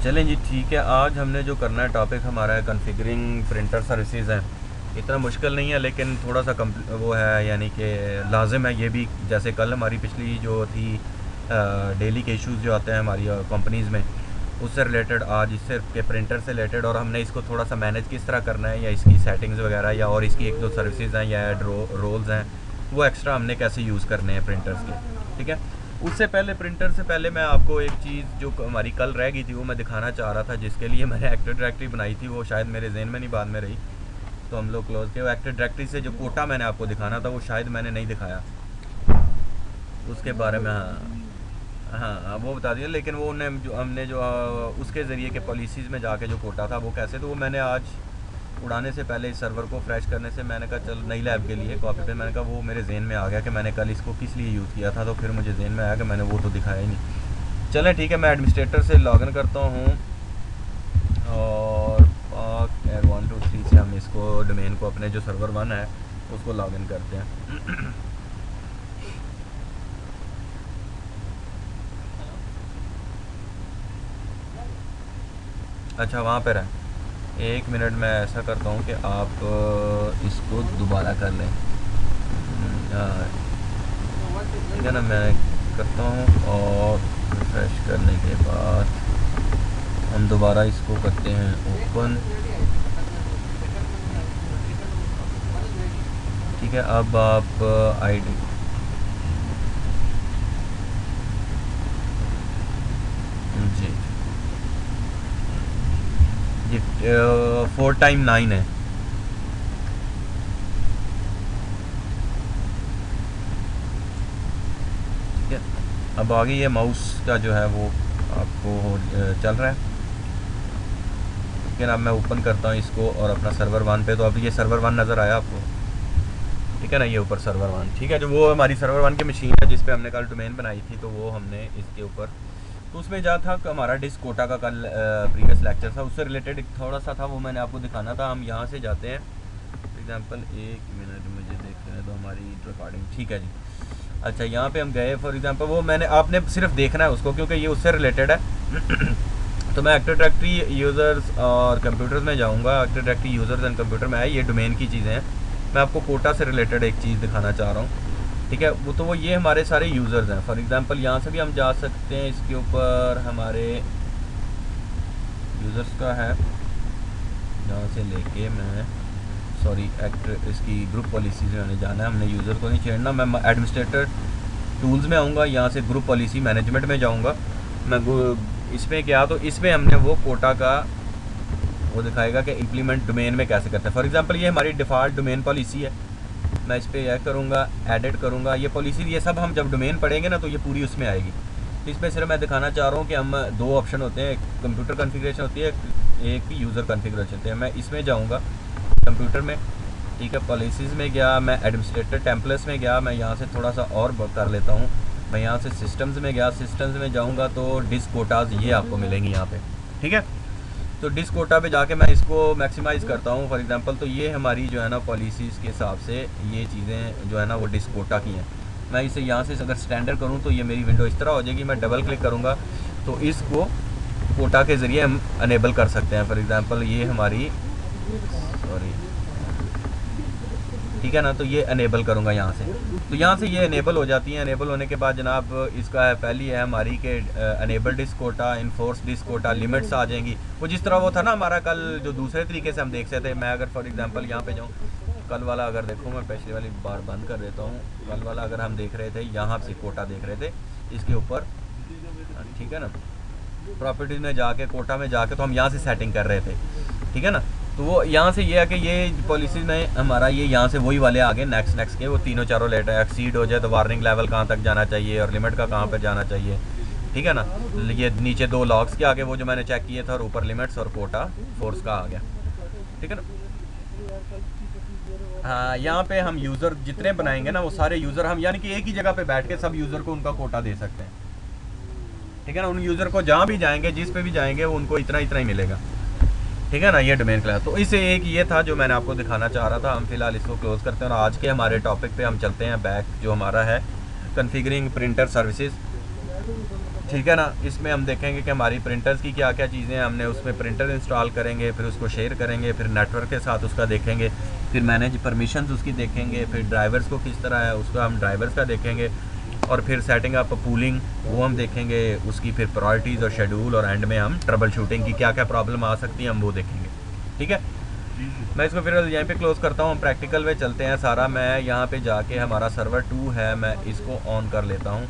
चलें जी, ठीक है। आज हमने जो करना है टॉपिक हमारा है कॉन्फ़िगरिंग प्रिंटर सर्विसेज हैं। इतना मुश्किल नहीं है लेकिन थोड़ा सा वो है, यानी कि लाजिम है ये भी। जैसे कल हमारी पिछली जो थी डेली के इश्यूज़ जो आते हैं हमारी कंपनीज़ में, उससे रिलेटेड आज इससे के प्रिंटर से रिलेटेड, और हमने इसको थोड़ा सा मैनेज किस तरह करना है, या इसकी सेटिंग्स वगैरह, या और इसकी एक दो सर्विसेज हैं या रोल्स हैं वो एक्स्ट्रा हमने कैसे यूज़ करने हैं प्रिंटर्स के। ठीक है, उससे पहले प्रिंटर से पहले मैं आपको एक चीज़ जो हमारी कल रह गई थी वो मैं दिखाना चाह रहा था, जिसके लिए मैंने एक्टिव डायरेक्टरी बनाई थी। वो शायद मेरे जहन में नहीं, बाद में रही, तो हम लोग क्लोज किए। वो एक्टिव डायरेक्टरी से जो कोटा मैंने आपको दिखाना था वो शायद मैंने नहीं दिखाया, उसके बारे में। हाँ हाँ, वो बता दिया। लेकिन वो हमने जो उसके ज़रिए के पॉलिसीज़ में जाके जो कोटा था वो कैसे, तो वो मैंने आज उड़ाने से पहले इस सर्वर को फ्रेश करने से मैंने कहा चल नई लैब के लिए कॉपी पे, मैंने कहा वो मेरे जहन में आ गया कि मैंने कल इसको किस लिए यूज़ किया था, तो फिर मुझे जहन में आया कि मैंने वो तो दिखाया ही नहीं। चलें ठीक है, मैं एडमिनिस्ट्रेटर से लॉगिन करता हूँ और पाक एयर 123 से हम इसको डोमेन को अपने जो सर्वर 1 है उसको लॉगिन करते हैं। अच्छा, वहाँ पर है। एक मिनट, मैं ऐसा करता हूँ कि आप इसको दोबारा कर लें। ठीक है ना, मैं करता हूँ और रिफ्रेश करने के बाद हम दोबारा इसको करते हैं ओपन। ठीक है, अब आप आईडी जी जी 4x9 है। ठीक है, अब आगे ये माउस का जो है वो आपको चल रहा है। लेकिन अब मैं ओपन करता हूँ इसको और अपना सर्वर 1 पे, तो अब ये सर्वर 1 नज़र आया आपको। ठीक है ना, ये ऊपर सर्वर 1। ठीक है, जो वो हमारी सर्वर 1 की मशीन है जिस पे हमने कल डोमेन बनाई थी, तो वो हमने इसके ऊपर, तो उसमें जा था हमारा डिस्क कोटा का कल प्रीवियस लेक्चर था, उससे रिलेटेड थोड़ा सा था, वो मैंने आपको दिखाना था। हम यहाँ से जाते हैं, फॉर एग्ज़ाम्पल, एक मिनट मुझे देखने दो हमारी रिकॉर्डिंग। ठीक है जी, अच्छा यहाँ पे हम गए। फॉर एग्ज़ाम्पल वो मैंने, आपने सिर्फ देखना है उसको क्योंकि ये उससे रिलेटेड है। तो मैं एक्टिव डायरेक्टरी यूज़र्स और कंप्यूटर्स में जाऊँगा। Active directory users and computer में आए, ये डोमेन की चीज़ें हैं। मैं आपको कोटा से रिलेटेड एक चीज़ दिखाना चाह रहा हूँ। ठीक है, वो तो वो ये हमारे सारे यूज़र्स हैं। फॉर एग्ज़ाम्पल यहाँ से भी हम जा सकते हैं, इसके ऊपर हमारे यूज़र्स का है, यहाँ से लेके मैं इसकी ग्रुप पॉलिसीज़ में मैंने जाना है। हमने यूज़र को नहीं छेड़ना। मैं एडमिनिस्ट्रेटर टूल्स में आऊँगा, यहाँ से ग्रुप पॉलिसी मैनेजमेंट में जाऊँगा। मैं इसमें क्या, तो इसमें हमने वो कोटा का वो दिखाएगा कि इम्प्लीमेंट डोमेन में कैसे करते हैं। फॉर एग्जांपल ये हमारी डिफ़ॉल्ट डोमेन पॉलिसी है, मैं इस पर यह करूँगा, एडिट करूँगा, ये पॉलिसी, ये सब हम जब डोमेन पढ़ेंगे ना तो ये पूरी उसमें आएगी। तो इसमें सिर्फ मैं दिखाना चाह रहा हूँ कि हम दो ऑप्शन होते हैं, एक कंप्यूटर कॉन्फ़िगरेशन होती है, एक यूज़र कॉन्फ़िगरेशन होती है। मैं इसमें जाऊँगा कंप्यूटर में। ठीक है, पॉलिसीज़ में गया, मैं एडमिनिस्ट्रेटर टेम्पलेट्स में गया, मैं यहाँ से थोड़ा सा और कर लेता हूँ। मैं यहाँ से सिस्टम्स में गया, सिस्टम्स में जाऊँगा तो डिस्क कोटाज ये आपको मिलेंगी यहाँ पे। ठीक है, तो डिस्क कोटा पे जाके मैं इसको मैक्सिमाइज़ करता हूँ। फॉर एग्जांपल, तो ये हमारी जो है ना पॉलिसीज़ के हिसाब से ये चीज़ें जो है ना वो डिस्क कोटा की हैं। मैं इसे यहाँ से अगर स्टैंडर्ड करूँ तो ये मेरी विंडो इस तरह हो जाएगी। मैं डबल क्लिक करूँगा तो इसको कोटा के ज़रिए हम अनेबल कर सकते हैं। फॉर एग्ज़ाम्पल ये हमारी, सॉरी, ठीक है ना, तो ये अनेबल करूँगा यहाँ से, तो यहाँ से ये अनेबल हो जाती हैं। अनेबल होने के बाद जनाब इसका है, पहली है हमारी के enable disk quota, enforce disk quota, limits आ जाएंगी। वो जिस तरह वो था ना हमारा कल, जो दूसरे तरीके से हम देख सकते थे। मैं अगर फॉर एग्जांपल यहाँ पे जाऊँ, कल वाला अगर देखूँ, मैं पिछली वाली बार बंद कर देता हूँ। कल वाला अगर हम देख रहे थे, यहाँ से कोटा देख रहे थे इसके ऊपर, ठीक है ना, प्रॉपर्टीज़ में जाके, कोटा में जाके, तो हम यहाँ से सेटिंग कर रहे थे। ठीक है ना, तो वो यहाँ से ये है कि ये पॉलिसीज़ में हमारा ये यहाँ से वही वाले आगे नेक्स्ट के वो तीनों चारों लेटर है। एक्सीड हो जाए तो वार्निंग लेवल कहाँ तक जाना चाहिए और लिमिट का कहाँ पर जाना चाहिए। ठीक है ना, ये नीचे दो लॉग्स के आगे वो जो मैंने चेक किए थे, और ऊपर लिमिट्स और कोटा फोर्स का आ गया। ठीक है ना, हाँ, यहाँ पे हम यूज़र जितने बनाएंगे ना वो सारे यूज़र हम, यानी कि एक ही जगह पे बैठ के सब यूज़र को उनका कोटा दे सकते हैं। ठीक है ना, उन यूज़र को जहाँ भी जाएंगे, जिस पे भी जाएंगे, वो उनको इतना इतना ही मिलेगा। ठीक है ना, ये डोमेन क्लास। तो इसे एक ये था जो मैंने आपको दिखाना चाह रहा था। हम फिलहाल इसको क्लोज करते हैं और आज के हमारे टॉपिक पे हम चलते हैं बैक, जो हमारा है कॉन्फ़िगरिंग प्रिंटर सर्विसेज। ठीक है ना। इसमें हम देखेंगे कि हमारी प्रिंटर्स की क्या क्या चीज़ें हैं, हमने उसमें प्रिंटर इंस्टॉल करेंगे, फिर उसको शेयर करेंगे, फिर नेटवर्क के साथ उसका देखेंगे, फिर मैनेज परमिशंस उसकी देखेंगे, फिर ड्राइवर्स को किस तरह है उसका हम ड्राइवर्स का देखेंगे, और फिर सेटिंग अप पूलिंग वो हम देखेंगे उसकी, फिर प्रायोरिटीज़ और शेड्यूल, और एंड में हम ट्रबल शूटिंग की क्या क्या प्रॉब्लम आ सकती है हम वो देखेंगे। ठीक है, मैं इसको फिर यहीं पे क्लोज़ करता हूँ, हम प्रैक्टिकल में चलते हैं सारा। मैं यहाँ पे जाके हमारा सर्वर 2 है, मैं इसको ऑन कर लेता हूँ।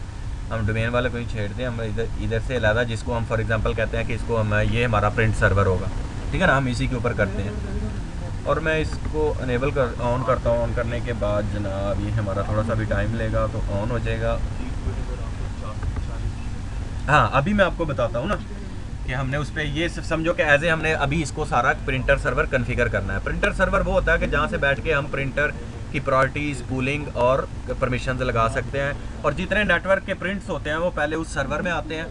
हम डोमेन वाले को ही छेड़ते हैं, हम इधर से अलहदा, जिसको हम फॉर एग्जांपल कहते हैं कि इसको हम ये हमारा प्रिंट सर्वर होगा। ठीक है ना, हम इसी के ऊपर करते हैं, और मैं इसको अनेबल कर ऑन करता हूँ। ऑन करने के बाद जनाब ये हमारा थोड़ा सा भी टाइम लेगा तो ऑन हो जाएगा। हाँ, अभी मैं आपको बताता हूँ ना कि हमने उस पर ये समझो कि एज ए हमने अभी इसको सारा प्रिंटर सर्वर कन्फिगर करना है। प्रिंटर सर्वर वो होता है कि जहाँ से बैठ के हम प्रिंटर की प्रायोरिटीज़, पूलिंग और परमिशंस लगा सकते हैं, और जितने नेटवर्क के प्रिंट्स होते हैं वो पहले उस सर्वर में आते हैं।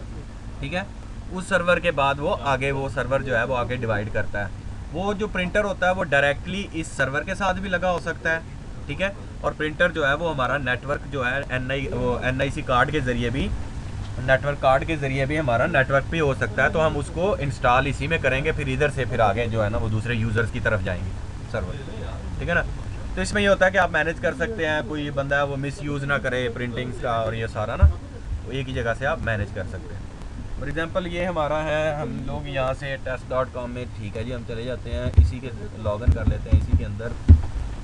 ठीक है, उस सर्वर के बाद वो आगे वो सर्वर जो है वो आगे डिवाइड करता है। वो जो प्रिंटर होता है वो डायरेक्टली इस सर्वर के साथ भी लगा हो सकता है। ठीक है, और प्रिंटर जो है वो हमारा नेटवर्क जो है NIC कार्ड के ज़रिए भी, नेटवर्क कार्ड के ज़रिए भी हमारा नेटवर्क पे हो सकता है। तो हम उसको इंस्टॉल इसी में करेंगे, फिर इधर से फिर आगे जो है ना वो दूसरे यूज़र्स की तरफ जाएंगे सर्वर। ठीक है ना, तो इसमें ये होता है कि आप मैनेज कर सकते हैं, कोई बंदा है वो मिस यूज़ ना करे प्रिंटिंग्स का, और ये सारा ना तो एक ही जगह से आप मैनेज कर सकते हैं। फॉर एग्जांपल ये हमारा है, हम लोग यहाँ से test.com में, ठीक है जी, हम चले जाते हैं, इसी के लॉगिन कर लेते हैं, इसी के अंदर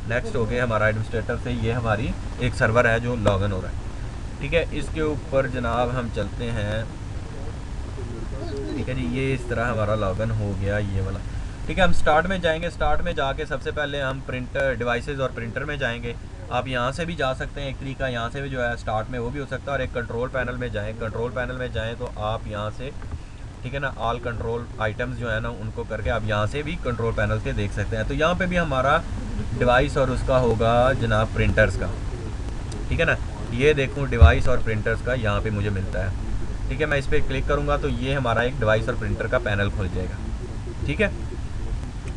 नेक्स्ट हो गए हमारा एडमिनिस्ट्रेटर से, ये हमारी एक सर्वर है जो लॉगिन हो रहा है। ठीक है, इसके ऊपर जनाब हम चलते हैं। ठीक है जी, ये इस तरह हमारा लॉगिन हो गया ये वाला। ठीक है, हम स्टार्ट में जाएंगे। स्टार्ट में जाके सबसे पहले हम प्रिंटर डिवाइसेस और प्रिंटर में जाएंगे। आप यहाँ से भी जा सकते हैं, एक तरीका यहाँ से भी जो है स्टार्ट में वो भी हो सकता है, और एक कंट्रोल पैनल में जाएँ। कंट्रोल पैनल में जाएँ तो आप यहाँ से, ठीक है ना, ऑल कंट्रोल आइटम्स जो है ना उनको करके आप यहाँ से भी कंट्रोल पैनल के देख सकते हैं। तो यहाँ पे भी हमारा डिवाइस और उसका होगा जनाब प्रिंटर्स का। ठीक है ना, ये देखूँ डिवाइस और प्रिंटर्स का यहाँ पे मुझे मिलता है। ठीक है, मैं इस पर क्लिक करूँगा तो ये हमारा एक डिवाइस और प्रिंटर का पैनल खुल जाएगा। ठीक है,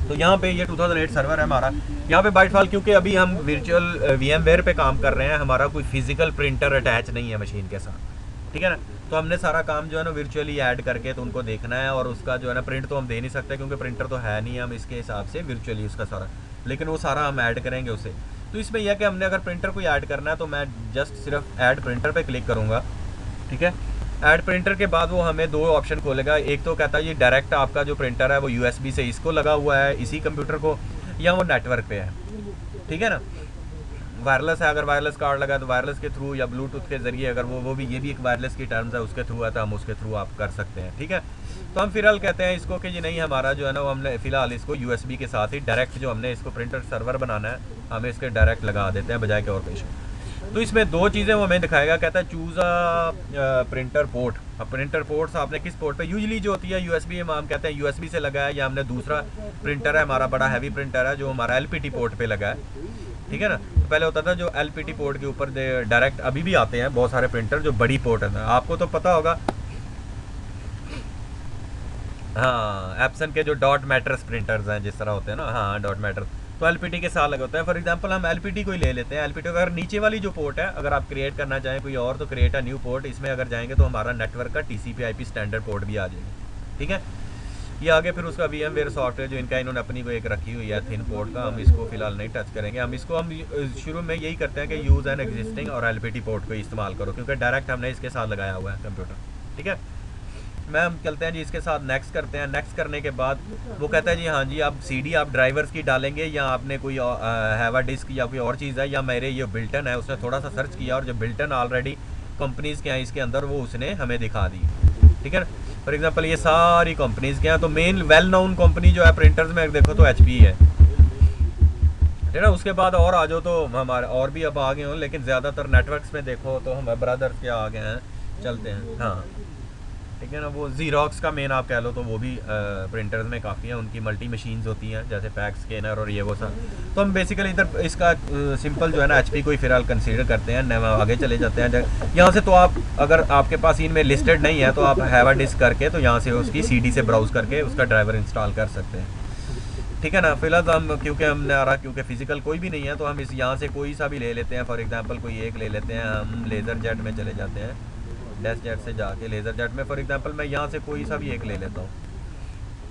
तो यहाँ पे ये 2008 सर्वर है हमारा। यहाँ पे बाय डिफ़ॉल्ट क्योंकि अभी हम वर्चुअल VMware पे काम कर रहे हैं, हमारा कोई फिजिकल प्रिंटर अटैच नहीं है मशीन के साथ। ठीक है ना, तो हमने सारा काम जो है ना वर्चुअली ऐड करके तो उनको देखना है, और उसका जो है ना प्रिंट तो हम दे नहीं सकते क्योंकि प्रिंटर तो है नहीं, हम इसके हिसाब से वर्चुअली उसका सारा, लेकिन वो सारा हम ऐड करेंगे उसे। तो इसमें यह कि हमने अगर प्रिंटर को ऐड करना है तो मैं जस्ट सिर्फ ऐड प्रिंटर पे क्लिक करूँगा। ठीक है, ऐड प्रिंटर के बाद वो हमें दो ऑप्शन खोलेगा। एक तो कहता है ये डायरेक्ट आपका जो प्रिंटर है वो USB से इसको लगा हुआ है इसी कंप्यूटर को, या वो नेटवर्क पे है। ठीक है ना, वायरलेस है, अगर वायरलेस कार्ड लगा तो वायरलेस के थ्रू, या ब्लूटूथ के ज़रिए, अगर वो भी ये भी एक वायरलेस की टर्म्स है उसके थ्रू है तो हम उसके थ्रू आप कर सकते हैं। ठीक है, तो हम फ़िलहाल कहते हैं इसको कि जी नहीं, हमारा जो है ना वो हमने फ़िलहाल इसको USB के साथ ही डायरेक्ट जो हमने इसको प्रिंटर सर्वर बनाना है हमें इसके डायरेक्ट लगा देते हैं बजाय के और पेश। तो इसमें दो चीज़ें वो हमें दिखाएगा, कहता है चूज़ प्रिंटर पोर्ट। अब प्रिंटर पोर्ट्स आपने किस पोर्ट पे यूजली जो होती है USB, हम कहते हैं USB से लगा है, या हमने दूसरा प्रिंटर है हमारा बड़ा हैवी प्रिंटर है जो हमारा LPT पोर्ट पे लगा है। ठीक है ना, तो पहले होता था जो LPT पोर्ट के ऊपर डायरेक्ट, अभी भी आते हैं बहुत सारे प्रिंटर जो बड़ी पोर्ट है, आपको तो पता होगा। हाँ, एप्सन के जो डॉट मैटर्स प्रिंटर्स हैं जिस तरह होते हैं ना, हाँ डॉट मैटर, तो LPT के साथ लगे होते हैं। फॉर एग्जांपल हम LPT को ही ले लेते हैं। LPT अगर नीचे वाली जो पोर्ट है अगर आप क्रिएट करना चाहें कोई और, तो क्रिएट अ न्यू पोर्ट, इसमें अगर जाएंगे तो हमारा नेटवर्क का TCP/IP स्टैंडर्ड पोर्ट भी आ जाएगा। ठीक है, ये आगे फिर उसका VMware सॉफ्टवेयर जो इनका इन्होंने अपनी को एक रखी हुई है थिन पोर्ट का, हम इसको फिलहाल नहीं टच करेंगे। हम इसको हम शुरू में यही करते हैं कि यूज़ एन एग्जिस्टिंग और LPT पोर्ट को इस्तेमाल करो, क्योंकि डायरेक्ट हमने इसके साथ लगाया हुआ है कंप्यूटर। ठीक है, हम चलते हैं जी इसके साथ, नेक्स्ट करते हैं। नेक्स्ट करने के बाद वो कहता है जी हाँ जी आप CD आप ड्राइवर्स की डालेंगे, या आपने कोई हैवा डिस्क या कोई और चीज़ है, या मेरे ये बिल्टन है। उसने थोड़ा सा सर्च किया और जो बिल्टन ऑलरेडी कंपनीज़ के हैं इसके अंदर वो उसने हमें दिखा दी। ठीक है ना, फॉर एग्जांपल ये सारी कंपनीज़ के हैं, तो मेन वेल नोन कंपनी जो है प्रिंटर्स में देखो तो HP है। ठीक है ना, उसके बाद और आ जाओ तो हमारे और भी अब आ गए हों, लेकिन ज़्यादातर नेटवर्क्स में देखो तो हमारे ब्रदर्स के आ गए हैं। चलते हैं, हाँ ठीक है ना, वो ज़ीरोक्स का मेन आप कह लो तो वो भी प्रिंटर्स में काफ़ी है, उनकी मल्टी मशीन्स होती हैं जैसे पैक स्कैनर और ये वो सब। तो हम बेसिकली इधर इसका सिंपल जो है ना HP को ही फिलहाल कंसीडर करते हैं। आगे चले जाते हैं यहाँ से, तो आप अगर आपके पास इनमें लिस्टेड नहीं है तो आप हैवा डिस्क करके तो यहाँ से उसकी CD से ब्राउज़ करके उसका ड्राइवर इंस्टॉल कर सकते हैं। ठीक है ना, फिलहाल हम क्योंकि हमने आ रहा क्योंकि फिजिकल कोई भी नहीं है तो हम इस यहाँ से कोई सा भी ले लेते हैं। फॉर एग्जांपल कोई एक ले लेते हैं, हम लेज़र जेट में चले जाते हैं। डैश जेट से जाके लेज़र जेट में फॉर एग्जांपल मैं यहाँ से कोई सा भी एक ले लेता हूँ,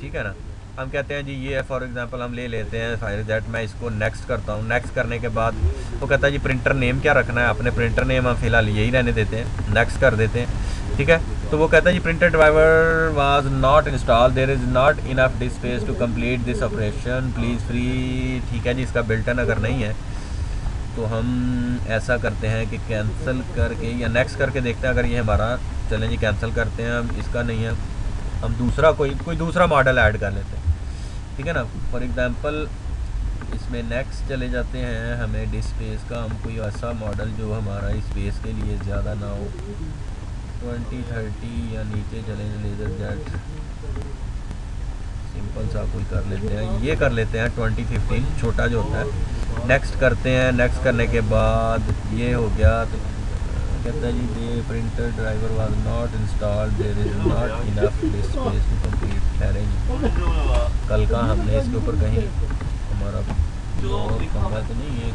ठीक है ना। हम कहते हैं जी ये है फॉर एग्जांपल हम ले लेते हैं फायर जेट, मैं इसको नेक्स्ट करता हूँ। नेक्स्ट करने के बाद वो कहता है जी प्रिंटर नेम क्या रखना है, अपने प्रिंटर नेम हम फिलहाल यही रहने देते हैं, नेक्स्ट कर देते हैं, ठीक है। तो वो कहता है जी printer driver was not install, there is not enough disk space to complete this operation please free, ठीक है जी। इसका बिल्टन अगर नहीं है तो हम ऐसा करते हैं कि कैंसिल करके या नेक्स्ट करके देखते हैं। अगर ये हमारा, चलें जी कैंसिल करते हैं, हम इसका नहीं है, हम दूसरा कोई दूसरा मॉडल ऐड कर लेते हैं, ठीक है ना। फॉर एग्जांपल इसमें नेक्स्ट चले जाते हैं, हमें डिस्क स्पेस का हम कोई ऐसा मॉडल जो हमारा स्पेस के लिए ज़्यादा ना हो, 2030 या नीचे चले लेज़र जेट सिंपल सा कोई कर लेते हैं, ये कर लेते हैं 2015 छोटा जो होता है। नेक्स्ट करते हैं, नेक्स्ट करने के बाद ये हो गया तो कहता है जी ये printer driver was not installed, there is not enough disk space to complete, ठहरे जी कल का हमने इसके ऊपर कहीं हमारा और पंगा तो नहीं है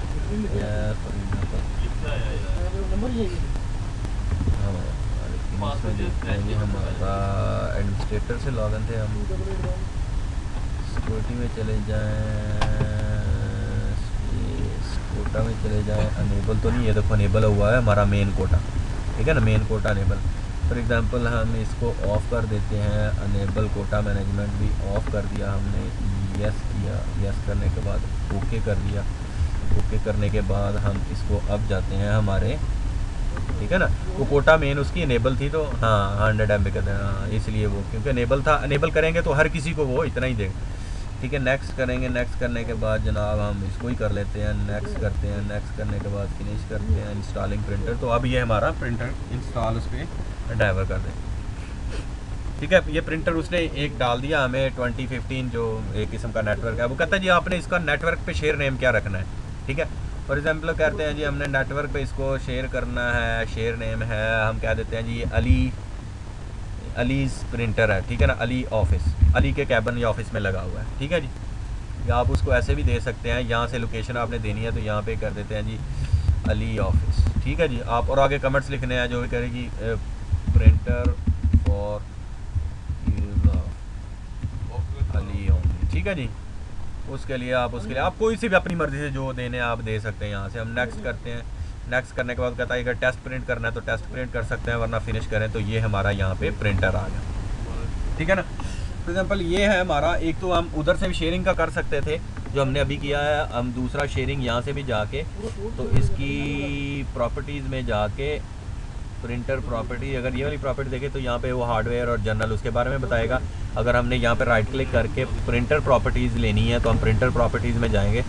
इसमें देखते हैं जी हमारा एडमिनिस्ट्रेटर से लॉगिन थे हम, सिक्योरिटी में चले जाएं, कोटा में चले जाएं, अनेबल तो नहीं है, देखो अनेबल हुआ है हमारा मेन कोटा, ठीक है ना, main quota enable. For example हम इसको ऑफ़ कर देते हैं, अनेबल कोटा मैनेजमेंट भी ऑफ़ कर दिया हमने, यस किया, यस करने के बाद ओके कर दिया, ओके करने के बाद हम इसको अब जाते हैं हमारे, ठीक है ना। वो कोटा मेन उसकी अनेबल थी तो हाँ 100 MB कहते हैं, हाँ इसलिए वो क्योंकि अनेबल था, अनेबल करेंगे तो हर किसी को वो इतना ही देगा, ठीक है। नेक्स्ट करेंगे, नेक्स्ट करने के बाद जनाब हम इसको ही कर लेते हैं, नेक्स्ट करते हैं, नेक्स्ट करने के बाद फिनिश करते हैं इंस्टॉलिंग प्रिंटर। तो अब ये हमारा प्रिंटर इंस्टॉल उस पर ड्राइवर कर दें, ठीक है। ये प्रिंटर उसने एक डाल दिया हमें 2015 जो एक किस्म का नेटवर्क है, वो कहता है जी आपने इसका नेटवर्क पे शेयर नेम क्या रखना है, ठीक है। फॉर एग्जांपल कहते हैं जी हमने नेटवर्क पे इसको शेयर करना है, शेयर नेम है हम कह देते हैं जी अलीज़ प्रिंटर है, ठीक है ना, अली ऑफिस, अली के कैबिन या ऑफिस में लगा हुआ है, ठीक है जी। या आप उसको ऐसे भी दे सकते हैं, यहाँ से लोकेशन आपने देनी है तो यहाँ पे कर देते हैं जी अली ऑफिस, ठीक है जी। आप और आगे कमेंट्स लिखने हैं जो भी करेगी प्रिंटर फॉर अली ओनली, ठीक है जी। उसके लिए आप कोई सी भी अपनी मर्ज़ी से जो देने आप दे सकते हैं। यहाँ से हम नेक्स्ट करते हैं, नेक्स्ट करने के बाद कहता है अगर टेस्ट प्रिंट करना है तो टेस्ट प्रिंट कर सकते हैं, वरना फिनिश करें तो ये हमारा यहाँ पे प्रिंटर आ गया, ठीक है ना। फॉर एग्जांपल ये है हमारा, एक तो हम उधर से भी शेयरिंग का कर सकते थे जो हमने अभी किया है, हम दूसरा शेयरिंग यहाँ से भी जाके तो इसकी प्रॉपर्टीज़ में जाके प्रिंटर प्रॉपर्टी, अगर ये वाली प्रॉपर्टी देखें तो यहाँ पे वो हार्डवेयर और जर्नल उसके बारे में बताएगा। अगर हमने यहाँ पे राइट क्लिक करके प्रिंटर प्रॉपर्टीज़ लेनी है तो हम प्रिंटर प्रॉपर्टीज़ में जाएंगे,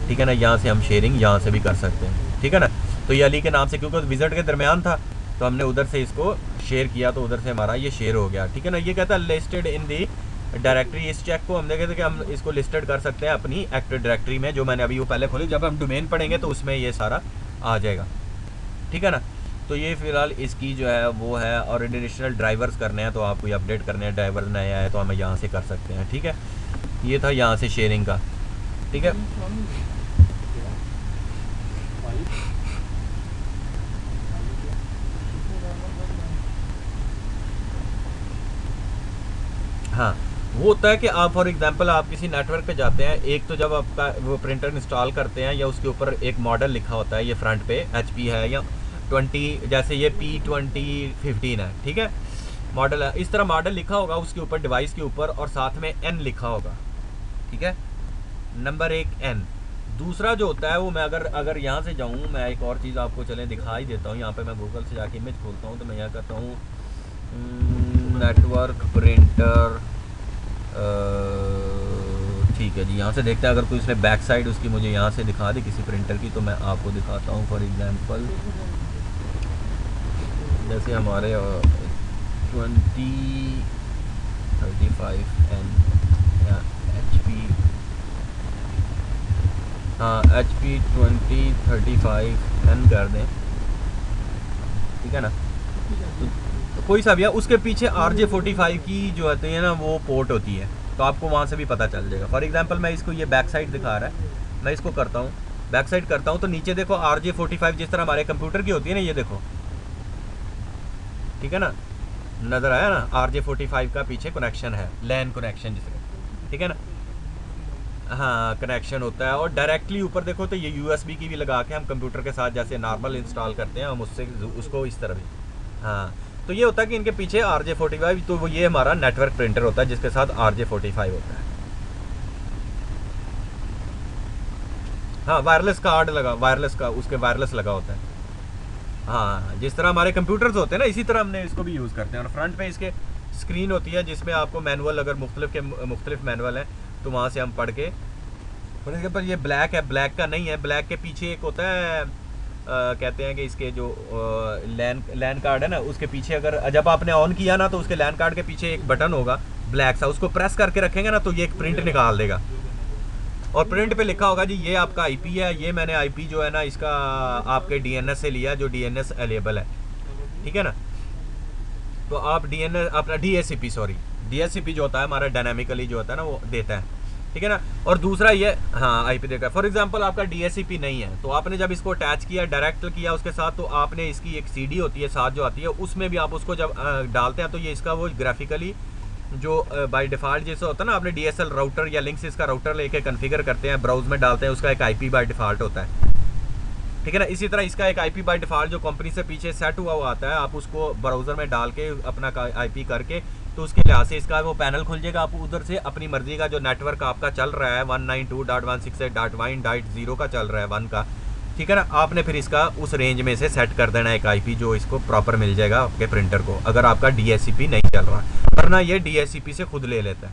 ठीक है ना। यहाँ से हम शेयरिंग यहाँ से भी कर सकते हैं, ठीक है ना। तो ये अली के नाम से क्योंकि विजिट के दरमियान था तो हमने उधर से इसको शेयर किया तो उधर से हमारा ये शेयर हो गया, ठीक है ना। ये कहता है लिस्टेड इन दी डायरेक्टरी, इस चेक को हम देखे थे कि हम इसको लिस्टेड कर सकते हैं अपनी एक्टिव डायरेक्टरी में, जो मैंने अभी वो पहले खोली, जब हम डोमेन पढ़ेंगे तो उसमें ये सारा आ जाएगा, ठीक है ना। तो ये फ़िलहाल इसकी जो है वो है, और एडिशनल ड्राइवर्स करने हैं तो आप कोई अपडेट करने हैं, ड्राइवर नया है तो हमें यहाँ से कर सकते हैं, ठीक है। ये था यहाँ से शेयरिंग का, ठीक है। हाँ वो होता है कि आप फॉर एग्जांपल आप किसी नेटवर्क पे जाते हैं, एक तो जब आपका वो प्रिंटर इंस्टॉल करते हैं या उसके ऊपर एक मॉडल लिखा होता है, ये फ्रंट पे HP है या 20, जैसे ये P2015 है, ठीक है, मॉडल है, इस तरह मॉडल लिखा होगा उसके ऊपर डिवाइस के ऊपर और साथ में N लिखा होगा, ठीक है, नंबर 1 N। दूसरा जो होता है वो मैं अगर यहाँ से जाऊँ, मैं एक और चीज़ आपको चलें दिखा ही देता हूँ। यहाँ पे मैं गूगल से जाके इमेज खोलता हूँ तो मैं यहाँ करता हूँ नेटवर्क प्रिंटर, ठीक है जी। यहाँ से देखते हैं अगर कोई इसने बैक साइड उसकी मुझे यहाँ से दिखा दी किसी प्रिंटर की तो मैं आपको दिखाता हूँ। फॉर एग्जांपल जैसे हमारे 2035N या HP, हाँ HP 2035N कर दें, ठीक है ना। तो कोई सा भी है, उसके पीछे RJ45 की जो होती है ना वो पोर्ट होती है, तो आपको वहाँ से भी पता चल जाएगा। फॉर एग्जांपल मैं इसको, ये बैक साइड दिखा रहा है, मैं इसको करता हूँ बैक साइड करता हूँ तो नीचे देखो RJ45 जिस तरह हमारे कंप्यूटर की होती है ना, ये देखो ठीक है ना, नज़र आया ना, RJ45 का पीछे कनेक्शन है, लैन कनेक्शन जिसका, ठीक है ना, हाँ कनेक्शन होता है। और डायरेक्टली ऊपर देखो तो ये USB की भी लगा के हम कंप्यूटर के साथ जैसे नॉर्मल इंस्टॉल करते हैं हम उससे उसको इस तरह भी, हाँ। तो ये होता है कि इनके पीछे RJ45, तो वो ये हमारा नेटवर्क प्रिंटर होता है जिसके साथ RJ45 होता है। हाँ वायरलेस कार्ड लगा, वायरलेस का उसके वायरलेस लगा होता है। हाँ जिस तरह हमारे कंप्यूटर्स होते हैं ना, इसी तरह हमने इसको भी यूज़ करते हैं। और फ्रंट पे इसके स्क्रीन होती है जिसमें आपको मैनुअल, अगर मुख्तलिफ मैनुअल हैं तो वहाँ से हम पढ़ के, फॉर एग्जाम्पल ये ब्लैक है, ब्लैक का नहीं है, ब्लैक के पीछे एक होता है कहते हैं कि इसके जो लैन कार्ड है ना, उसके पीछे अगर जब आपने ऑन किया ना तो उसके लैन कार्ड के पीछे एक बटन होगा ब्लैक सा, उसको प्रेस करके रखेंगे ना तो ये एक प्रिंट निकाल देगा। और प्रिंट पे लिखा होगा जी ये आपका IP है, ये मैंने IP जो है ना इसका आपके DNS से लिया, जो DNS अवेलेबल है, ठीक है ना। तो आप DNS अपना DHCP, सॉरी DHCP जो होता है हमारा डायनामिकली जो होता है ना वो देता है, ठीक है ना। और दूसरा ये हाँ IP देगा। फॉर एग्जांपल आपका DHCP नहीं है तो आपने जब इसको अटैच किया, डायरेक्ट किया उसके साथ, तो आपने इसकी एक CD होती है साथ जो आती है, उसमें भी आप उसको जब डालते हैं तो ये इसका वो ग्राफिकली जो बाय डिफ़ॉल्ट जैसा होता है ना, आपने DSL राउटर या लिंक्स का राउटर लेके कॉन्फ़िगर करते हैं, ब्राउज में डालते हैं, उसका एक IP बाय डिफ़ॉल्ट होता है, ठीक है ना। इसी तरह इसका एक IP बाय डिफ़ॉल्ट जो कंपनी से पीछे सेट हुआ आता है, आप उसको ब्राउज़र में डाल के अपना IP करके, तो उसके लिहाज से इसका वो पैनल खुल जाएगा। आप उधर से अपनी मर्ज़ी का जो नेटवर्क आपका चल रहा है 192.168.1.0 का चल रहा है 1 का, ठीक है ना, आपने फिर इसका उस रेंज में से सेट कर देना एक IP जो इसको प्रॉपर मिल जाएगा आपके प्रिंटर को, अगर आपका DHCP नहीं चल रहा, वरना ये DHCP से खुद ले लेता है,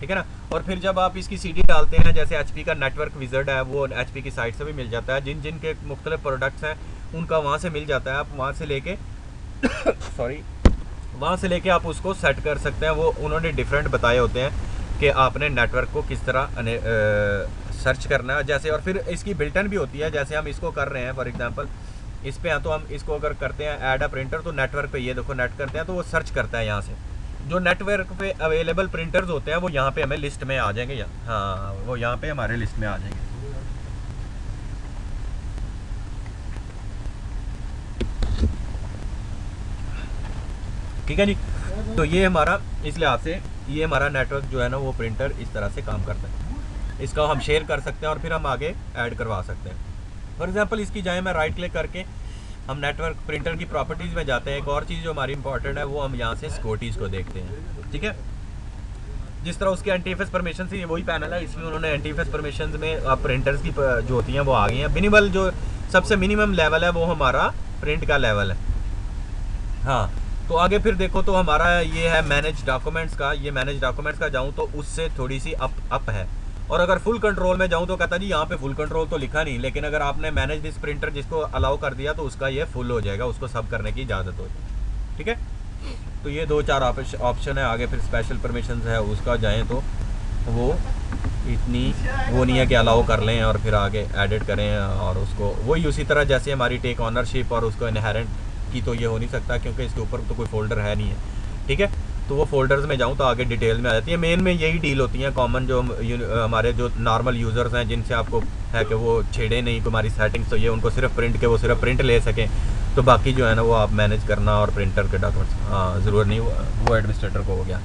ठीक है ना। और फिर जब आप इसकी CD डालते हैं, जैसे HP का नेटवर्क विज़र्ड है, वो HP की साइट से भी मिल जाता है, जिन जिन के मुख्तलिफ प्रोडक्ट्स हैं उनका वहाँ से मिल जाता है, आप वहाँ से लेके सॉरी वहाँ से लेके आप उसको सेट कर सकते हैं। वो उन्होंने डिफरेंट बताए होते हैं कि आपने नेटवर्क को किस तरह सर्च करना है जैसे। और फिर इसकी बिल्टन भी होती है, जैसे हम इसको कर रहे हैं फॉर एग्जांपल इस पे हैं, तो हम इसको अगर करते हैं ऐड अ प्रिंटर, तो नेटवर्क पे ये देखो नेट करते हैं तो वो सर्च करता है यहाँ से, जो नेटवर्क पे अवेलेबल प्रिंटर्स होते हैं वो यहाँ पे हमें लिस्ट में आ जाएंगे, हाँ वो यहाँ पे हमारे लिस्ट में आ जाएंगे। ठीक है जी। तो ये हमारा इस लिहाज से ये हमारा नेटवर्क जो है ना वो प्रिंटर इस तरह से काम करता है, इसका हम शेयर कर सकते हैं और फिर हम आगे ऐड करवा सकते हैं। फॉर एग्जांपल इसकी जाए मैं राइट क्लिक करके हम नेटवर्क प्रिंटर की प्रॉपर्टीज़ में जाते हैं। एक और चीज़ जो हमारी इंपॉर्टेंट है वो हम यहाँ से सिक्योरिटीज़ को देखते हैं, ठीक है। जिस तरह उसके एंटीफेस परमिशन से, ये वही पैनल है, इसमें उन्होंने एंटीफेस परमिशन में प्रिंटर्स की जो होती हैं वो आ गई हैं। मिनिमल जो सबसे मिनिमम लेवल है वो हमारा प्रिंट का लेवल है, हाँ। तो आगे फिर देखो तो हमारा ये है मैनेज डॉक्यूमेंट्स का, ये मैनेज डॉक्यूमेंट्स का जाऊँ तो उससे थोड़ी सी अप है। और अगर फुल कंट्रोल में जाऊँ तो कहता जी यहाँ पे फुल कंट्रोल तो लिखा नहीं, लेकिन अगर आपने मैनेज दिस प्रिंटर जिसको अलाउ कर दिया तो उसका ये फुल हो जाएगा, उसको सब करने की इजाज़त हो जाएगी, ठीक है। तो ये 2-4 ऑप्शन है। आगे फिर स्पेशल परमिशन है उसका जाएँ तो वो इतनी वो नहीं है कि अलाउ कर लें और फिर आगे एडिट करें, और उसको वही उसी तरह जैसे हमारी टेक ऑनरशिप और उसको इनहेरेंट की तो ये हो नहीं सकता क्योंकि इसके ऊपर तो कोई फोल्डर है नहीं है, ठीक है। तो वो फोल्डर्स में जाऊँ तो आगे डिटेल में आ जाती है। मेन में यही डील होती हैं कॉमन, जो हमारे जो नॉर्मल यूज़र्स हैं जिनसे आपको है कि वो छेड़े नहीं हमारी सेटिंग्स, तो ये उनको सिर्फ प्रिंट के वो सिर्फ प्रिंट ले सकें, तो बाकी जो है ना वो आप मैनेज करना और प्रिंटर के डॉक्यूमेंट्स हाँ ज़रूरत नहीं, वो एडमिनिस्ट्रेटर को हो गया,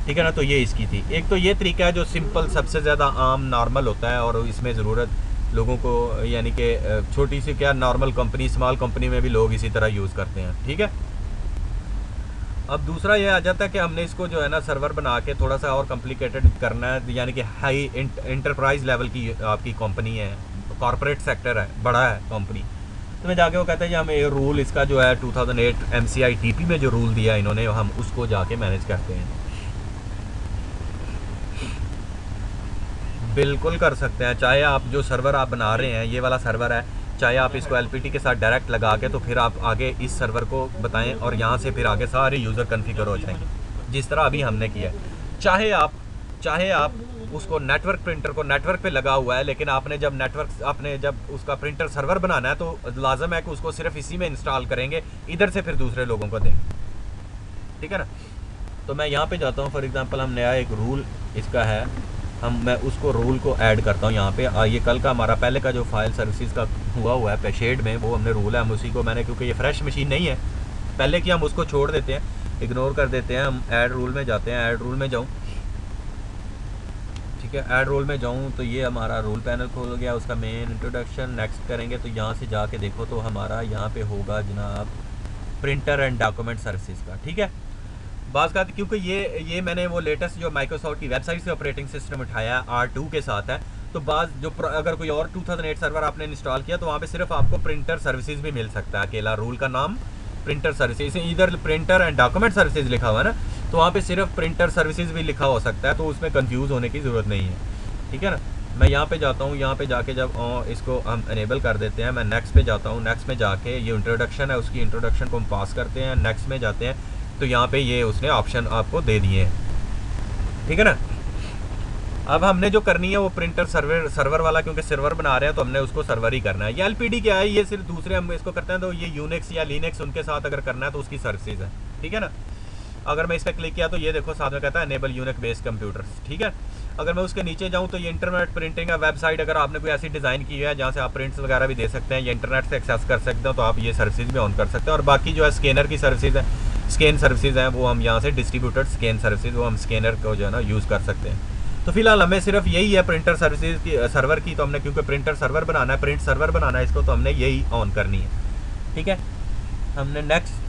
ठीक है ना। तो ये इसकी थी। एक तो ये तरीका है जो सिंपल सबसे ज़्यादा आम नॉर्मल होता है और इसमें ज़रूरत लोगों को, यानी कि छोटी सी क्या नॉर्मल कंपनी स्मॉल कंपनी में भी लोग इसी तरह यूज़ करते हैं, ठीक है। अब दूसरा ये आ जाता है कि हमने इसको जो है ना सर्वर बना के थोड़ा सा और कॉम्प्लिकेटेड करना है, यानी कि हाई इंटरप्राइज लेवल की आपकी कंपनी है, कॉर्पोरेट सेक्टर है, बड़ा है कंपनी, तो मैं जाके वो कहते हैं कि हमें रूल इसका जो है 2008 MCITP में जो रूल दिया इन्होंने, हम उसको जाके मैनेज करते हैं। बिल्कुल कर सकते हैं, चाहे आप जो सर्वर आप बना रहे हैं ये वाला सर्वर है, चाहे आप इसको LPT के साथ डायरेक्ट लगा के तो फिर आप आगे इस सर्वर को बताएं और यहाँ से फिर आगे सारे यूज़र कन्फिगर हो जाएंगे जिस तरह अभी हमने किया है। चाहे आप उसको नेटवर्क प्रिंटर को नेटवर्क पे लगा हुआ है, लेकिन आपने जब उसका प्रिंटर सर्वर बनाना है तो लाजम है कि उसको सिर्फ इसी में इंस्टॉल करेंगे, इधर से फिर दूसरे लोगों को देंगे, ठीक है ना। तो मैं यहाँ पे जाता हूँ, फॉर एग्जांपल हम नया एक रूल इसका है, मैं उसको रूल को ऐड करता हूँ यहाँ पे। ये कल का हमारा पहले का जो फाइल सर्विसेज का हुआ है पेशेड में, वो हमने रूल है, हम उसी को मैंने, क्योंकि ये फ्रेश मशीन नहीं है पहले कि हम उसको छोड़ देते हैं, इग्नोर कर देते हैं, हम ऐड रूल में जाते हैं। ऐड रूल में जाऊँ, ठीक है, ऐड रोल में जाऊँ तो ये हमारा रोल पैनल खोल गया, उसका मेन इंट्रोडक्शन। नेक्स्ट करेंगे तो यहाँ से जाके देखो तो हमारा यहाँ पे होगा जनाब प्रिंटर एंड डॉक्यूमेंट सर्विसेज का, ठीक है। बात का क्योंकि ये मैंने वो लेटेस्ट जो माइक्रोसॉफ्ट की वेबसाइट से ऑपरेटिंग सिस्टम उठाया R2 के साथ है, तो बाज़ जो अगर कोई और 2008 सर्वर आपने इंस्टॉल किया तो वहाँ पे सिर्फ आपको प्रिंटर सर्विसेज भी मिल सकता है, अकेला रूल का नाम प्रिंटर सर्विसेज, इधर प्रिंटर एंड डॉक्यूमेंट सर्विसेज लिखा हुआ है ना, तो वहाँ पे सिर्फ प्रिंटर सर्विसेज भी लिखा हो सकता है, तो उसमें कंफ्यूज होने की ज़रूरत नहीं है, ठीक है ना। मैं यहाँ पे जाता हूँ, यहाँ पे जाके जब इसको हम इनेबल कर देते हैं, मैं नेक्स्ट पे जाता हूँ। नेक्स्ट में जाके ये इंट्रोडक्शन है, उसकी इंट्रोडक्शन को हम पास करते हैं। नेक्स्ट में जाते हैं तो यहाँ पे ये उसने ऑप्शन आपको दे दिए हैं, ठीक है ना। अब हमने जो करनी है वो प्रिंटर सर्वर वाला, क्योंकि सर्वर बना रहे हैं तो हमने उसको सर्वर ही करना है। ये एलपीडी क्या है, ये सिर्फ दूसरे हम इसको करते हैं, तो ये यूनिक्स या लिनक्स उनके साथ अगर करना है तो उसकी सर्विसेज है, ठीक है ना। अगर मैं इस पर क्लिक किया तो ये देखो साथ में कहता है एनेबल यूनिक बेस्ड कंप्यूटर्स, ठीक है। अगर मैं उसके नीचे जाऊँ तो ये इंटरनेट प्रिंटिंग है वेबसाइट, अगर आपने कोई ऐसी डिज़ाइन की है जहाँ से आप प्रिंट्स वगैरह भी दे सकते हैं या इंटरनेट से एक्सेस कर सकते हो, तो आप ये सर्विसेज भी ऑन कर सकते हैं। और बाकी जो है स्कैनर की सर्विसेज है, स्कैन सर्विसेज हैं, वो हम यहाँ से डिस्ट्रीब्यूटेड स्कैन सर्विसेज, वो हम स्कैनर को जो है ना यूज़ कर सकते हैं। तो फिलहाल हमें सिर्फ यही है प्रिंटर सर्विसेज की सर्वर की, तो हमने क्योंकि प्रिंटर सर्वर बनाना है, प्रिंट सर्वर बनाना है इसको, तो हमने यही ऑन करनी है, ठीक है। हमने नेक्स्ट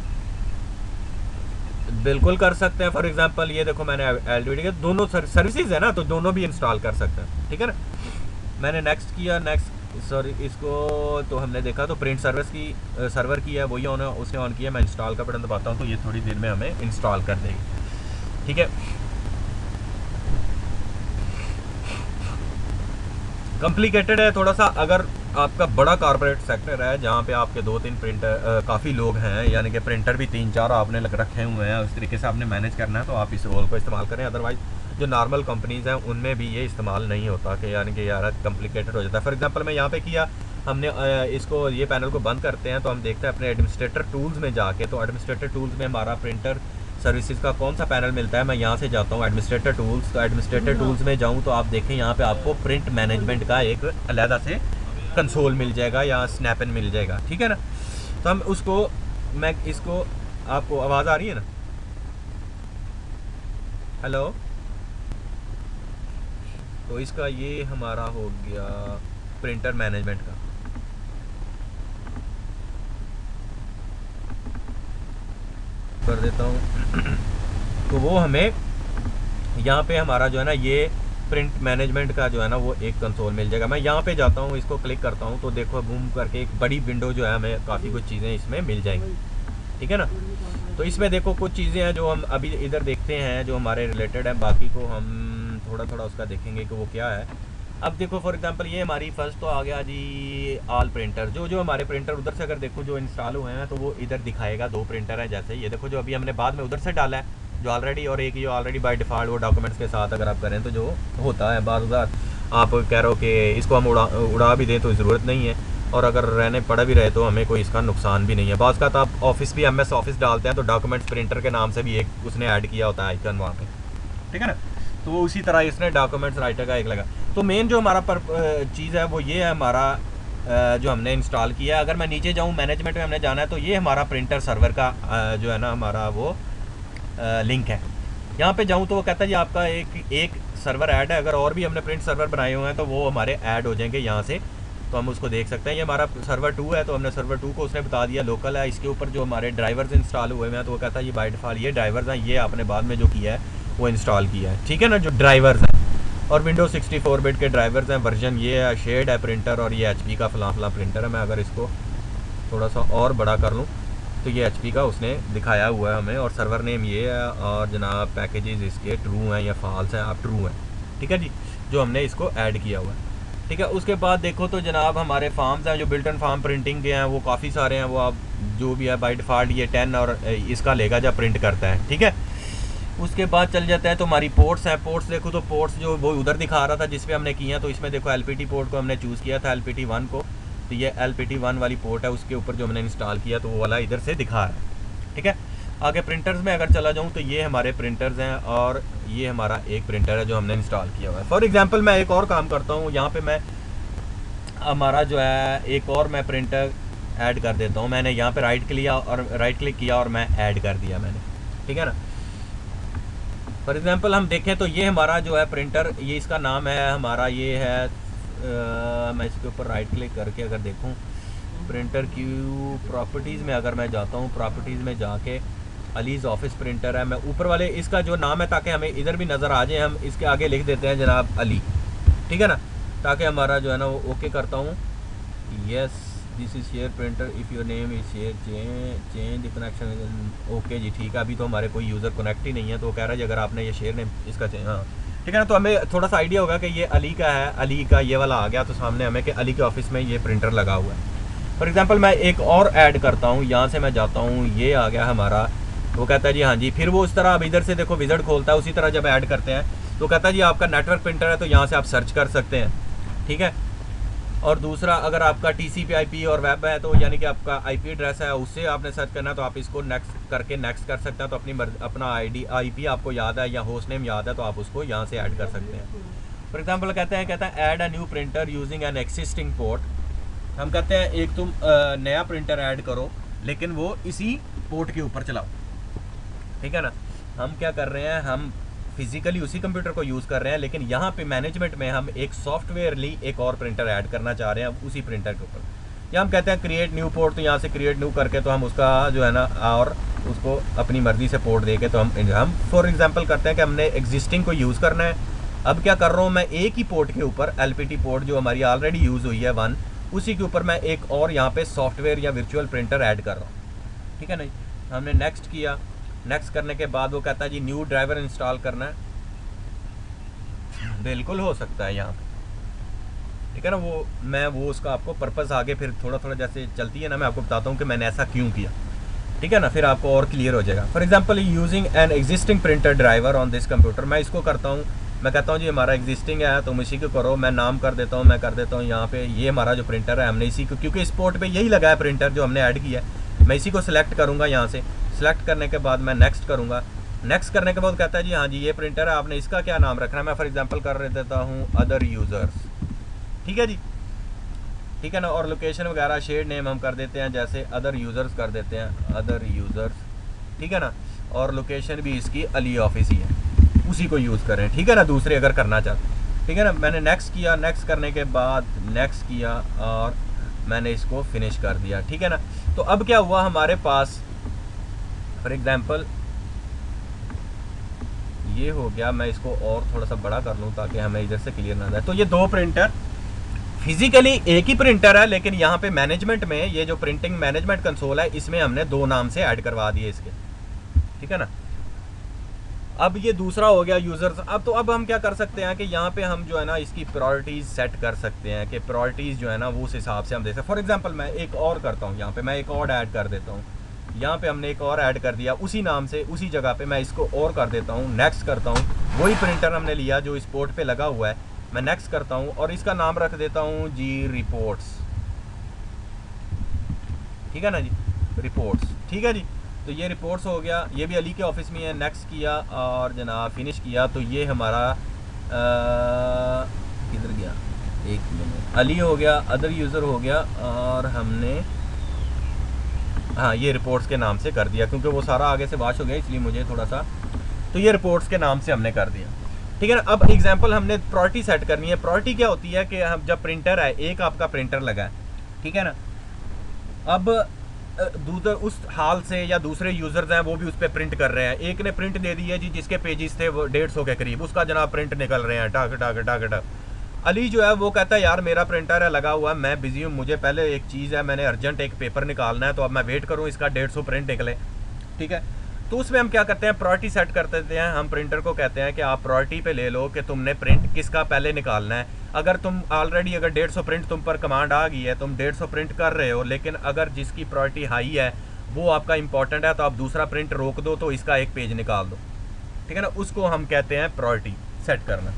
बिल्कुल कर सकते हैं। फॉर एग्जांपल ये देखो मैंने एलटीडी के दोनों सर्विसेज है ना, तो दोनों भी इंस्टॉल कर सकते हैं, ठीक है ना। मैंने नेक्स्ट किया, नेक्स्ट सॉरी इसको तो हमने देखा तो प्रिंट सर्विस की सर्वर की है वही ऑन है, उसने ऑन किया। मैं इंस्टॉल का बटन दबाता हूँ तो ये थोड़ी देर में हमें इंस्टॉल कर देगी, ठीक है। कॉम्प्लिकेटेड है थोड़ा सा, अगर आपका बड़ा कॉर्पोरेट सेक्टर है जहाँ पे आपके 2-3 प्रिंटर काफ़ी लोग हैं, यानी कि प्रिंटर भी 3-4 आपने रखे हुए हैं, उस तरीके से आपने मैनेज करना है, तो आप इस रोल को इस्तेमाल करें। अदरवाइज़ जो नॉर्मल कंपनीज़ हैं उनमें भी ये इस्तेमाल नहीं होता, कि यानी कि यार कॉम्प्लिकेटेड हो जाता है। फॉर एग्जांपल मैं यहाँ पे किया, हमने इसको ये पैनल को बंद करते हैं तो हम देखते हैं अपने एडमिनिस्ट्रेटर टूल्स में जाके, तो एडमिनिस्ट्रेटर टूल्स में हमारा प्रिंटर सर्विसेज का कौन सा पैनल मिलता है। मैं यहाँ से जाता हूँ एडमिनिस्ट्रेटर टूल्स, तो एडमिनिस्ट्रेटर टूल्स में जाऊँ तो आप देखें यहाँ पे आपको प्रिंट मैनेजमेंट का एक अलहदा से कंसोल मिल जाएगा या स्नैपन मिल जाएगा, ठीक है ना। तो हम उसको, मैं इसको, आपको आवाज़ आ रही है ना, हेलो, तो इसका ये हमारा हो गया प्रिंटर मैनेजमेंट का। कर देता हूँ तो वो हमें यहाँ पे हमारा जो है ना ये प्रिंट मैनेजमेंट का जो है ना वो एक कंसोल मिल जाएगा। मैं यहाँ पे जाता हूँ, इसको क्लिक करता हूँ तो देखो बूम करके एक बड़ी विंडो जो है हमें काफ़ी कुछ चीज़ें इसमें मिल जाएंगी, ठीक है ना। तो इसमें देखो कुछ चीज़ें हैं जो हम अभी इधर देखते हैं जो हमारे रिलेटेड है, बाकी को हम थोड़ा थोड़ा उसका देखेंगे कि वो क्या है। अब देखो फॉर एग्जांपल ये हमारी फर्स्ट तो आ गया जी ऑल प्रिंटर, जो हमारे प्रिंटर उधर से अगर देखो जो इंस्टॉल हुए हैं तो वो इधर दिखाएगा 2 प्रिंटर हैं। जैसे ये देखो जो अभी हमने बाद में उधर से डाला है जो ऑलरेडी, और एक ये ऑलरेडी बाय डिफ़ॉल्ट वो डॉक्यूमेंट्स के साथ अगर आप करें तो जो होता है बार बार आप कह रहे हो कि इसको हम उड़ा भी दें तो ज़रूरत नहीं है, और अगर रहने पड़ा भी रहे तो हमें कोई इसका नुकसान भी नहीं है। बाज़ का तो आप ऑफिस भी MS ऑफिस डालते हैं तो डॉक्यूमेंट्स प्रिंटर के नाम से भी एक उसने ऐड किया होता है आइकन वहाँ पे, ठीक है ना। तो उसी तरह इसने डॉक्यूमेंट्स राइटर का एक लगा। तो मेन जो हमारा चीज़ है वो ये है हमारा जो हमने इंस्टॉल किया है। अगर मैं नीचे जाऊँ मैनेजमेंट में हमने जाना है तो ये हमारा प्रिंटर सर्वर का जो है ना हमारा वो लिंक है। यहाँ पे जाऊँ तो वो कहता है जी आपका एक सर्वर ऐड है, अगर और भी हमने प्रिंट सर्वर बनाए हुए हैं तो वो हमारे ऐड हो जाएंगे यहाँ से, तो हम उसको देख सकते हैं। ये हमारा सर्वर 2 है तो हमने सर्वर 2 को उसने बता दिया लोकल है। इसके ऊपर जो हमारे ड्राइवर्स इंस्टॉल हुए हैं तो वो कहता है ये बाय डिफ़ॉल्ट ये ड्राइवर्स हैं, ये आपने बाद में जो किया है वो इंस्टॉल किया है, ठीक है ना, जो ड्राइवर्स हैं। और विंडोज़ 64 बिट के ड्राइवर्स हैं, वर्जन ये है, शेड है प्रिंटर, और ये HP का फलां प्रिंटर है। मैं अगर इसको थोड़ा सा और बड़ा कर लूँ तो ये HP का उसने दिखाया हुआ है हमें, और सर्वर नेम ये है, और जनाब पैकेजेस इसके ट्रू हैं या फॉल्स हैं, आप ट्रू हैं, ठीक है जी, जो हमने इसको ऐड किया हुआ है, ठीक है। उसके बाद देखो तो जनाब हमारे फार्म्स हैं जो बिल्ट इन फार्म प्रिंटिंग के हैं वो काफ़ी सारे हैं, वो आप जो भी है बाय डिफ़ॉल्ट ये 10 और इसका लेगा जब प्रिंट करता है, ठीक है। उसके बाद चल जाता है तो हमारी पोर्ट्स हैं। पोर्ट्स देखो तो पोर्ट्स जो वो उधर दिखा रहा था जिस पे हमने किया, तो इसमें देखो LPT पोर्ट को हमने चूज़ किया था, LPT 1 को, तो ये LPT 1 वाली पोर्ट है, उसके ऊपर जो हमने इंस्टॉल किया तो वो वाला इधर से दिखा रहा है, ठीक है। आगे प्रिंटर्स में अगर चला जाऊँ तो ये हमारे प्रिंटर्स हैं, और ये हमारा एक प्रिंटर है जो हमने इंस्टॉल किया हुआ है। फॉर एग्जाम्पल मैं एक और काम करता हूँ, यहाँ पर मैं हमारा जो है एक और मैं प्रिंटर ऐड कर देता हूँ। मैंने यहाँ पे राइट क्लिक किया और मैं ऐड कर दिया मैंने, ठीक है ना। फॉर एग्जांपल हम देखें तो ये हमारा जो है प्रिंटर, ये इसका नाम है हमारा, ये है मैं इसके ऊपर राइट क्लिक करके अगर देखूँ प्रिंटर की प्रॉपर्टीज़ में अगर मैं जाता हूँ, प्रॉपर्टीज़ में जाके अलीज़ ऑफिस प्रिंटर है, मैं ऊपर वाले इसका जो नाम है ताकि हमें इधर भी नज़र आ जाए, हम इसके आगे लिख देते हैं जनाब अली, ठीक है ना, ताकि हमारा जो है ना वो ओके करता हूँ। Yes this is share printer if your name is share change connection, okay जी ठीक है। अभी तो हमारे कोई यूज़र कनेक्ट ही नहीं है, तो वो कह रहा है जी अगर आपने ये शेयर नेम इसका चेंज, हाँ ठीक है ना। तो हमें थोड़ा सा आइडिया होगा कि ये अली का है, अली का ये वाला आ गया तो सामने हमें कि अली के ऑफिस में ये प्रिंटर लगा हुआ है। फॉर एग्जांपल मैं एक और ऐड करता हूँ, यहाँ से मैं जाता हूँ, ये आ गया हमारा, वो कहता है जी हाँ जी, फिर वो उस तरह अब इधर से देखो विजिट खोलता है, उसी तरह जब ऐड करते हैं तो कहता है जी आपका नेटवर्क प्रिंटर है तो यहाँ से आप सर्च कर सकते हैं, ठीक है। और दूसरा अगर आपका TCP IP और वेब है तो यानी कि आपका IP एड्रेस है उससे आपने सर्च करना है तो आप इसको नेक्स्ट करके नेक्स्ट कर सकते हैं। तो अपना IP आपको याद है या होस्ट नेम याद है तो आप उसको यहाँ से ऐड कर सकते हैं। फॉर एग्जांपल कहता है add a new printer using an existing port. हम कहते हैं एक तुम नया प्रिंटर ऐड करो लेकिन वो इसी पोर्ट के ऊपर चलाओ, ठीक है ना। हम क्या कर रहे हैं, हम फिजिकली उसी कंप्यूटर को यूज़ कर रहे हैं लेकिन यहाँ पे मैनेजमेंट में हम एक सॉफ्टवेयरली एक और प्रिंटर ऐड करना चाह रहे हैं उसी प्रिंटर के ऊपर। या हम कहते हैं क्रिएट न्यू पोर्ट, तो यहाँ से क्रिएट न्यू करके तो हम उसका जो है ना और उसको अपनी मर्ज़ी से पोर्ट दे के तो हम फॉर एग्जांपल करते हैं कि हमने एग्जिस्टिंग को यूज़ करना है। अब क्या कर रहा हूँ मैं, एक ही पोर्ट के ऊपर LPT पोर्ट जो हमारी ऑलरेडी यूज़ हुई है 1, उसी के ऊपर मैं एक और यहाँ पे सॉफ्टवेयर या वर्चुअल प्रिंटर ऐड कर रहा हूँ, ठीक है ना। हमने नेक्स्ट किया, नेक्स्ट करने के बाद वो कहता है जी न्यू ड्राइवर इंस्टॉल करना है, बिल्कुल हो सकता है यहाँ पे, ठीक है ना। वो उसका आपको पर्पस आगे फिर थोड़ा थोड़ा जैसे चलती है ना, मैं आपको बताता हूँ कि मैंने ऐसा क्यों किया, ठीक है ना, फिर आपको और क्लियर हो जाएगा। For example using an existing printer driver on this computer, मैं इसको करता हूँ, मैं कहता हूँ जी हमारा एग्जिस्टिंग है तुम इसी को करो, मैं नाम कर देता हूँ, मैं कर देता हूँ यहाँ पे ये हमारा जो प्रिंटर है हमने इसी को, क्योंकि इस पोर्ट पे यही लगा है प्रिंटर जो हमने ऐड किया है, मैं इसी को सिलेक्ट करूँगा। यहाँ से सिलेक्ट करने के बाद मैं नेक्स्ट करूँगा, नेक्स्ट करने के बाद कहता है जी हाँ जी ये प्रिंटर है, आपने इसका क्या नाम रखना है, मैं फॉर एग्जांपल कर देता हूँ अदर यूज़र्स, ठीक है जी, ठीक है ना। और लोकेशन वगैरह शेड नेम हम कर देते हैं जैसे अदर यूज़र्स कर देते हैं, अदर यूज़र्स, ठीक है ना। और लोकेशन भी इसकी अली ऑफिस ही है, उसी को यूज़ करें, ठीक है ना, दूसरे अगर करना चाहते, ठीक है ना। मैंने नेक्स्ट किया, नेक्स्ट करने के बाद नेक्स्ट किया और मैंने इसको फिनिश कर दिया, ठीक है ना। तो अब क्या हुआ हमारे पास, फॉर एग्जांपल ये हो गया, मैं इसको और थोड़ा सा बड़ा कर लूँ ताकि हमें इधर से क्लियर ना जाए। तो ये दो प्रिंटर फिजिकली एक ही प्रिंटर है लेकिन यहाँ पे मैनेजमेंट में ये जो प्रिंटिंग मैनेजमेंट कंसोल है इसमें हमने दो नाम से ऐड करवा दिए इसके, ठीक है ना। अब ये दूसरा हो गया यूज़र्स। अब हम क्या कर सकते हैं कि यहाँ पे हम जो है ना इसकी प्रायोरिटीज़ सेट कर सकते हैं कि प्रायोरिटीज़ जो है ना वो उस हिसाब से हम दे सकते हैं। फॉर एग्जांपल मैं एक और करता हूँ, यहाँ पे मैं एक और ऐड कर देता हूँ, यहाँ पे हमने एक और ऐड कर दिया उसी नाम से, उसी जगह पे मैं इसको और कर देता हूँ, नेक्स्ट करता हूँ, वही प्रिंटर हमने लिया जो इस पोर्ट पे लगा हुआ है, मैं नेक्स्ट करता हूँ और इसका नाम रख देता हूँ जी रिपोर्ट्स, ठीक है ना जी, रिपोर्ट्स, ठीक है जी। तो ये रिपोर्ट्स हो गया, ये भी अली के ऑफिस में है, नेक्स्ट किया और जनाब फिनिश किया। तो ये हमारा किधर गया, एक मिनट, अली हो गया, अदर यूज़र हो गया और हमने हाँ ये रिपोर्ट्स के नाम से कर दिया क्योंकि वो सारा आगे से वाश हो गया इसलिए मुझे थोड़ा सा, तो ये रिपोर्ट्स के नाम से हमने कर दिया, ठीक है ना। अब एग्जांपल हमने प्रायोरिटी सेट करनी है। प्रायोरिटी क्या होती है कि हम जब प्रिंटर है, एक आपका प्रिंटर लगा है, ठीक है ना, अब दूसरे उस हाल से या दूसरे यूज़र्स हैं वो भी उस पर प्रिंट कर रहे हैं, एक ने प्रिंट दे दी है जी जिसके पेजेस थे वो 150 के करीब, उसका जनाब प्रिंट निकल रहे हैं टक टक टक टक। अली जो है वो कहता है यार मेरा प्रिंटर है लगा हुआ है, मैं बिजी हूँ, मुझे पहले एक चीज़ है, मैंने अर्जेंट एक पेपर निकालना है, तो अब मैं वेट करूँ इसका 150 प्रिंट निकले, ठीक है। तो उसमें हम क्या करते हैं, प्रायोरिटी सेट कर देते हैं। हम प्रिंटर को कहते हैं कि आप प्रायोरिटी पे ले लो कि तुमने प्रिंट किसका पहले निकालना है। अगर तुम ऑलरेडी अगर 150 प्रिंट तुम पर कमांड आ गई है, तुम 150 प्रिंट कर रहे हो, लेकिन अगर जिसकी प्रायोरिटी हाई है वो आपका इंपॉर्टेंट है तो आप दूसरा प्रिंट रोक दो तो इसका एक पेज निकाल दो, ठीक है ना, उसको हम कहते हैं प्रायोरिटी सेट करना,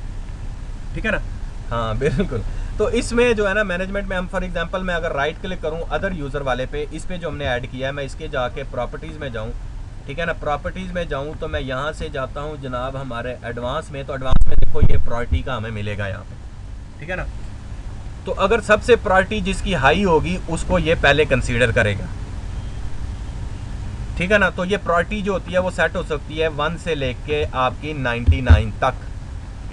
ठीक है ना। हाँ बिल्कुल। तो इसमें जो है ना मैनेजमेंट में हम फॉर एग्जांपल मैं अगर राइट क्लिक करूँ अदर यूज़र वाले पे, इस पे जो हमने ऐड किया है, मैं इसके जाके प्रॉपर्टीज़ में जाऊँ, ठीक है ना, प्रॉपर्टीज़ में जाऊँ तो मैं यहाँ से जाता हूँ जनाब हमारे एडवांस में, तो एडवांस में देखो ये प्रायोरिटी का हमें मिलेगा यहाँ पे, ठीक है ना। तो अगर सबसे प्रायोरिटी जिसकी हाई होगी उसको ये पहले कंसीडर करेगा, ठीक है ना। तो ये प्रायोरिटी जो होती है वो सेट हो सकती है 1 से लेके आपकी 99 तक,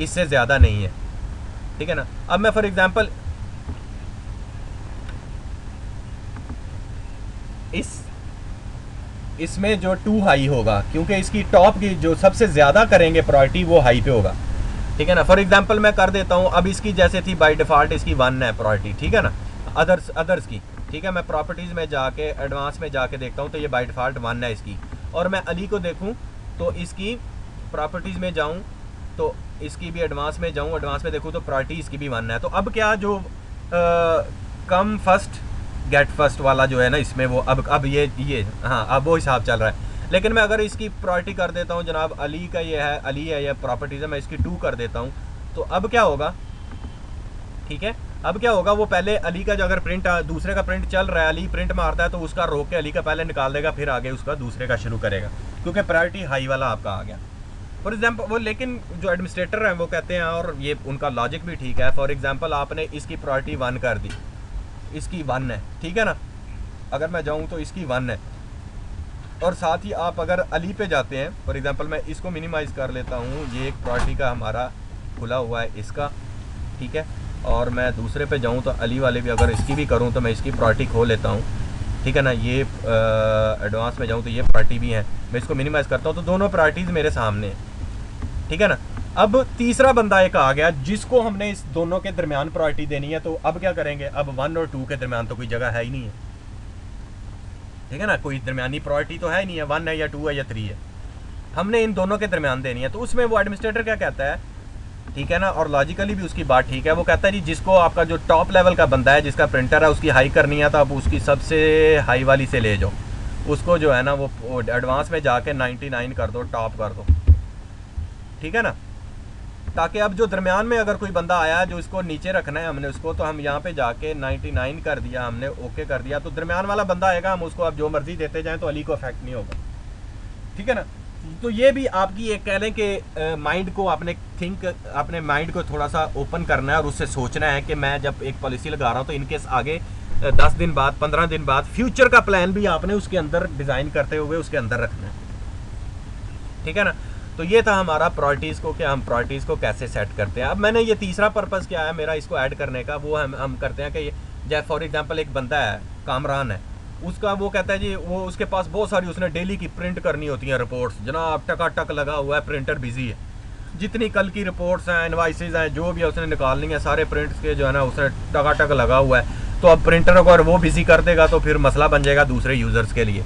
इससे ज़्यादा नहीं है, ठीक है ना। अब मैं फॉर एग्जांपल इसमें जो 2 हाई होगा, क्योंकि इसकी टॉप की जो सबसे ज़्यादा करेंगे प्रायोरिटी वो हाई पे होगा, ठीक है ना। फॉर एग्जांपल मैं कर देता हूँ, अब इसकी जैसे थी बाय डिफ़ॉल्ट इसकी 1 है प्रायोरिटी, ठीक है ना, अदर्स की, ठीक है। मैं प्रॉपर्टीज़ में जाके एडवांस में जाके देखता हूँ तो ये बाय डिफ़ॉल्ट 1 है इसकी। और मैं अली को देखूँ तो इसकी प्रॉपर्टीज़ में जाऊँ तो इसकी भी एडवांस में जाऊँ, एडवांस में देखूँ तो प्रायोरिटी इसकी भी 1 है। तो अब क्या जो कम फर्स्ट गेट फर्स्ट वाला जो है ना इसमें वो अब ये हाँ अब वो हिसाब चल रहा है। लेकिन मैं अगर इसकी प्रायोरिटी कर देता हूँ जनाब अली का ये है, अली है ये प्रॉपर्टीज़ है, मैं इसकी 2 कर देता हूँ, तो अब क्या होगा, ठीक है। अब क्या होगा, वो पहले अली का जो अगर प्रिंट दूसरे का प्रिंट चल रहा है, अली प्रिंट मारता है तो उसका रोक के अली का पहले निकाल देगा, फिर आगे उसका दूसरे का शुरू करेगा, क्योंकि प्रायोरिटी हाई वाला आपका आ गया फॉर एग्जाम्पल। वो लेकिन जो एडमिनिस्ट्रेटर हैं वो कहते हैं, और ये उनका लॉजिक भी ठीक है, फॉर एग्जाम्पल आपने इसकी प्रायोरिटी 1 कर दी, इसकी 1 है, ठीक है ना। अगर मैं जाऊँ तो इसकी 1 है, और साथ ही आप अगर अली पे जाते हैं, फॉर एग्जांपल मैं इसको मिनिमाइज़ कर लेता हूँ, ये एक प्रायोरिटी का हमारा खुला हुआ है इसका, ठीक है। और मैं दूसरे पे जाऊँ तो अली वाले भी अगर इसकी भी करूँ तो मैं इसकी प्रायोरिटी खो लेता हूँ, ठीक है ना। ये एडवांस में जाऊँ तो ये प्रायोरिटी भी है, मैं इसको मिनिमाइज़ करता हूँ तो दोनों प्रायोरिटीज़ मेरे सामने हैं, ठीक है ना। अब तीसरा बंदा एक आ गया जिसको हमने इस दोनों के दरमियान प्रायोरिटी देनी है, तो अब क्या करेंगे, अब 1 और 2 के दरमियान तो कोई जगह है ही नहीं है, ठीक है ना, कोई दरमियानी प्रायोरिटी तो है ही नहीं है, 1 है या 2 है या 3 है, हमने इन दोनों के दरमियान देनी है। तो उसमें वो एडमिनिस्ट्रेटर क्या कहता है, ठीक है ना, और लॉजिकली भी उसकी बात ठीक है, वो कहता है जी जिसको आपका जो टॉप लेवल का बंदा है जिसका प्रिंटर है उसकी हाई करनी है तो आप उसकी सबसे हाई वाली से ले जाओ, उसको जो है ना वो एडवांस में जाके 99 कर दो, टॉप कर दो, ठीक है ना। ताकि अब जो दरमियान में अगर कोई बंदा आया जो इसको नीचे रखना है हमने उसको, तो हम यहाँ पे जाके 99 कर दिया हमने, ओके कर दिया, तो दरमियान वाला बंदा आएगा, हम उसको अब जो मर्जी देते जाएं तो अली को अफेक्ट नहीं होगा, ठीक है ना। तो ये भी आपकी एक कह लें कि माइंड को आपने अपने माइंड को थोड़ा सा ओपन करना है और उससे सोचना है कि मैं जब एक पॉलिसी लगा रहा हूँ तो इनकेस आगे 10 दिन बाद 15 दिन बाद फ्यूचर का प्लान भी आपने उसके अंदर डिज़ाइन करते हुए उसके अंदर रखना है, ठीक है ना। तो ये था हमारा प्रायोरिटीज़ को, क्या हम प्रायोरिटीज़ को कैसे सेट करते हैं। अब मैंने ये तीसरा पर्पस क्या है मेरा इसको ऐड करने का, वो हम करते हैं कि जैसे फॉर एग्जांपल एक बंदा है कामरान है, उसका वो कहता है जी वो उसके पास बहुत सारी उसने डेली की प्रिंट करनी होती हैं रिपोर्ट्स, जनाब टकाटक लगा हुआ है, प्रिंटर बिजी है, जितनी कल की रिपोर्ट्स हैं इनवाइसेज हैं जो भी है उसने निकालनी है, सारे प्रिंट्स के जो है ना उसने टकाटक लगा हुआ है। तो अब प्रिंटर को अगर वो बिजी कर देगा तो फिर मसला बन जाएगा दूसरे यूज़र्स के लिए।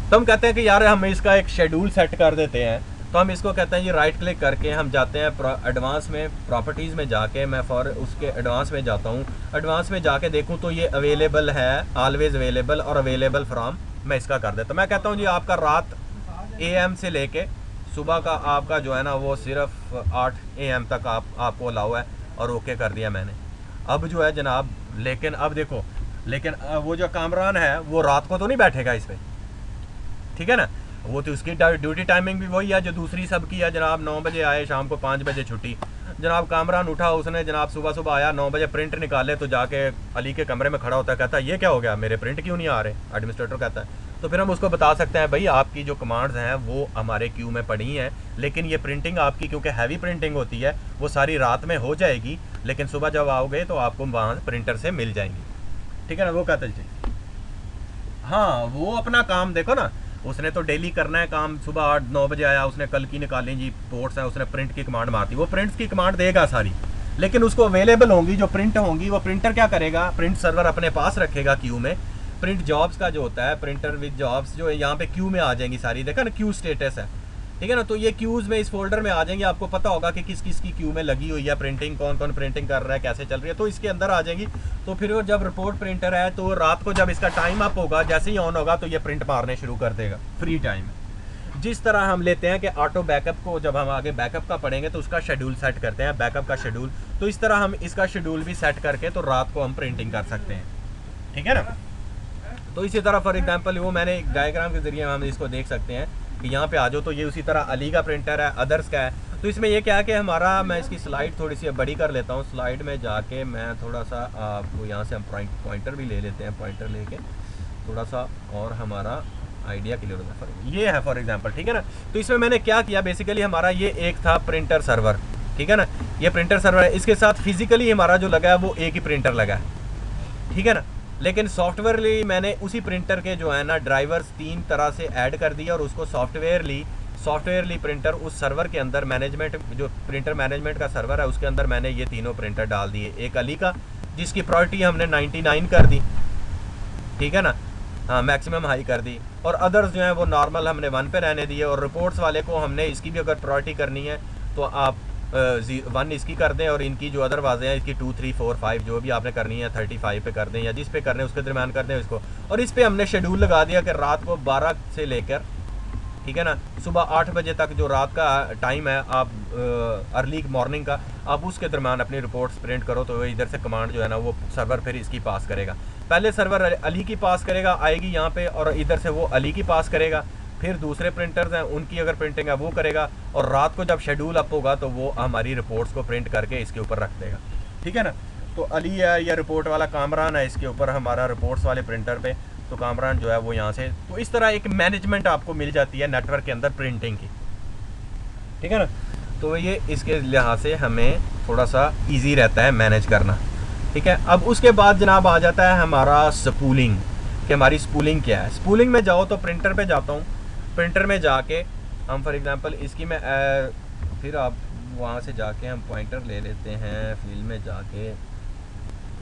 तो हम कहते हैं कि यार हम इसका एक शेड्यूल सेट कर देते हैं, तो हम इसको कहते हैं जी राइट क्लिक करके हम जाते हैं एडवांस में, प्रॉपर्टीज़ में जाके मैं फॉर उसके एडवांस में जाता हूँ, एडवांस में जाके देखूँ तो ये अवेलेबल है, ऑलवेज अवेलेबल और अवेलेबल फ्रॉम, मैं इसका कर देता हूँ। मैं कहता हूँ जी आपका रात AM से लेके सुबह का आपका जो है ना वो सिर्फ 8 AM तक आपको अलाउ है, और ओके कर दिया मैंने। अब जो है जनाब, लेकिन अब देखो, लेकिन वो जो कामरान है वो रात को तो नहीं बैठेगा इस पर, ठीक है ना, वो तो उसकी ड्यूटी टाइमिंग भी वही है जो दूसरी सब की है, जनाब 9 बजे आए, शाम को 5 बजे छुट्टी। जनाब कामरान उठा, उसने जनाब सुबह सुबह आया 9 बजे प्रिंट निकाले तो जाके अली के कमरे में खड़ा होता है, कहता है ये क्या हो गया, मेरे प्रिंट क्यों नहीं आ रहे, एडमिनिस्ट्रेटर कहता है। तो फिर हम उसको बता सकते हैं भाई आपकी जो कमांड्स हैं वो हमारे क्यू में पड़ी हैं, लेकिन ये प्रिंटिंग आपकी क्योंकि हैवी प्रिंटिंग होती है वो सारी रात में हो जाएगी, लेकिन सुबह जब आओगे तो आपको वहाँ प्रिंटर से मिल जाएंगी, ठीक है ना। वो कहता है हाँ वो अपना काम देखो ना, उसने तो डेली करना है काम, सुबह 8-9 बजे आया, उसने कल की निकाली जी पोर्ट्स हैं, उसने प्रिंट की कमांड मारती, वो प्रिंट्स की कमांड देगा सारी, लेकिन उसको अवेलेबल होंगी जो प्रिंट होंगी, वो प्रिंटर क्या करेगा, प्रिंट सर्वर अपने पास रखेगा क्यू में, प्रिंट जॉब्स का जो होता है प्रिंटर विद जॉब्स जो यहाँ पे क्यू में आ जाएंगी सारी, देखा ना क्यू स्टेटस है, ठीक है ना। तो ये क्यूज़ में इस फोल्डर में आ जाएंगे, आपको पता होगा कि किस किस की क्यू में लगी हुई है प्रिंटिंग, कौन कौन प्रिंटिंग कर रहा है, कैसे चल रही है, तो इसके अंदर आ जाएंगी। तो फिर वो जब रिपोर्ट प्रिंटर है तो रात को जब इसका टाइम अप होगा, जैसे ही ऑन होगा तो ये प्रिंट मारने शुरू कर देगा फ्री टाइम में। जिस तरह हम लेते हैं कि ऑटो बैकअप को जब हम आगे बैकअप का पढ़ेंगे तो उसका शेड्यूल सेट करते हैं, बैकअप का शेड्यूल, तो इस तरह हम इसका शेड्यूल भी सेट करके तो रात को हम प्रिंटिंग कर सकते हैं, ठीक है ना। तो इसी तरह फॉर एग्जांपल वो मैंने एक डायग्राम के जरिए हम इसको देख सकते हैं कि यहाँ पे आ जाओ तो ये उसी तरह अली का प्रिंटर है, अदर्स का है, तो तो इसमें ये क्या है कि हमारा, मैं इसकी स्लाइड थोड़ी सी बड़ी कर लेता हूँ। स्लाइड में जाके मैं थोड़ा सा आपको यहाँ से हम पॉइंटर भी ले लेते हैं, पॉइंटर लेके थोड़ा सा और हमारा आइडिया क्लियर होता है। ये है फॉर एग्जांपल, ठीक है ना। तो इसमें मैंने क्या किया, बेसिकली हमारा ये एक था प्रिंटर सर्वर, ठीक है ना, ये प्रिंटर सर्वर है। इसके साथ फिजिकली हमारा जो लगा है वो एक ही प्रिंटर लगा है, ठीक है ना। लेकिन सॉफ्टवेयरली मैंने उसी प्रिंटर के जो है ना ड्राइवर्स 3 तरह से ऐड कर दिया और उसको सॉफ्टवेयरली प्रिंटर उस सर्वर के अंदर मैनेजमेंट, जो प्रिंटर मैनेजमेंट का सर्वर है उसके अंदर मैंने ये तीनों प्रिंटर डाल दिए। एक अली का जिसकी प्रायोरिटी हमने 99 कर दी, ठीक है ना, हाँ मैक्सिमम हाई कर दी, और अदर्स जो है वो नॉर्मल हमने 1 पे रहने दिए। और रिपोर्ट्स वाले को हमने इसकी भी अगर प्रायोरिटी करनी है तो आप 1 इसकी कर दें, और इनकी जो अदर वाजें हैं इसकी 2, 3, 4, 5 जो भी आपने करनी है 35 पे कर दें, या जिस पे करने उसके दरम्यान कर दें इसको। और इस पे हमने शेड्यूल लगा दिया कि रात को 12 से लेकर, ठीक है ना, सुबह 8 बजे तक जो रात का टाइम है, आप अर्ली मॉर्निंग का, आप उसके दरम्यान अपनी रिपोर्ट्स प्रिंट करो। तो इधर से कमांड जो है ना वो सर्वर फिर इसकी पास करेगा। पहले सर्वर अली की पास करेगा, आएगी यहाँ पे, और इधर से वो अली की पास करेगा। फिर दूसरे प्रिंटर्स हैं उनकी अगर प्रिंटिंग है वो करेगा, और रात को जब शेड्यूल अप होगा तो वो हमारी रिपोर्ट्स को प्रिंट करके इसके ऊपर रख देगा, ठीक है ना। तो अली है या रिपोर्ट वाला कामरान है इसके ऊपर हमारा रिपोर्ट्स वाले प्रिंटर पे, तो कामरान जो है वो यहाँ से, तो इस तरह एक मैनेजमेंट आपको मिल जाती है नेटवर्क के अंदर प्रिंटिंग की, ठीक है ना। तो ये इसके लिहाज से हमें थोड़ा सा ईजी रहता है मैनेज करना, ठीक है। अब उसके बाद जनाब आ जाता है हमारा स्पूलिंग, कि हमारी स्पूलिंग क्या है। स्पूलिंग में जाओ तो प्रिंटर पे जाता हूँ, प्रिंटर में जाके हम फॉर एग्जांपल इसकी मैं फिर आप वहाँ से जाके हम पॉइंटर ले लेते हैं, फील्ड में जाके,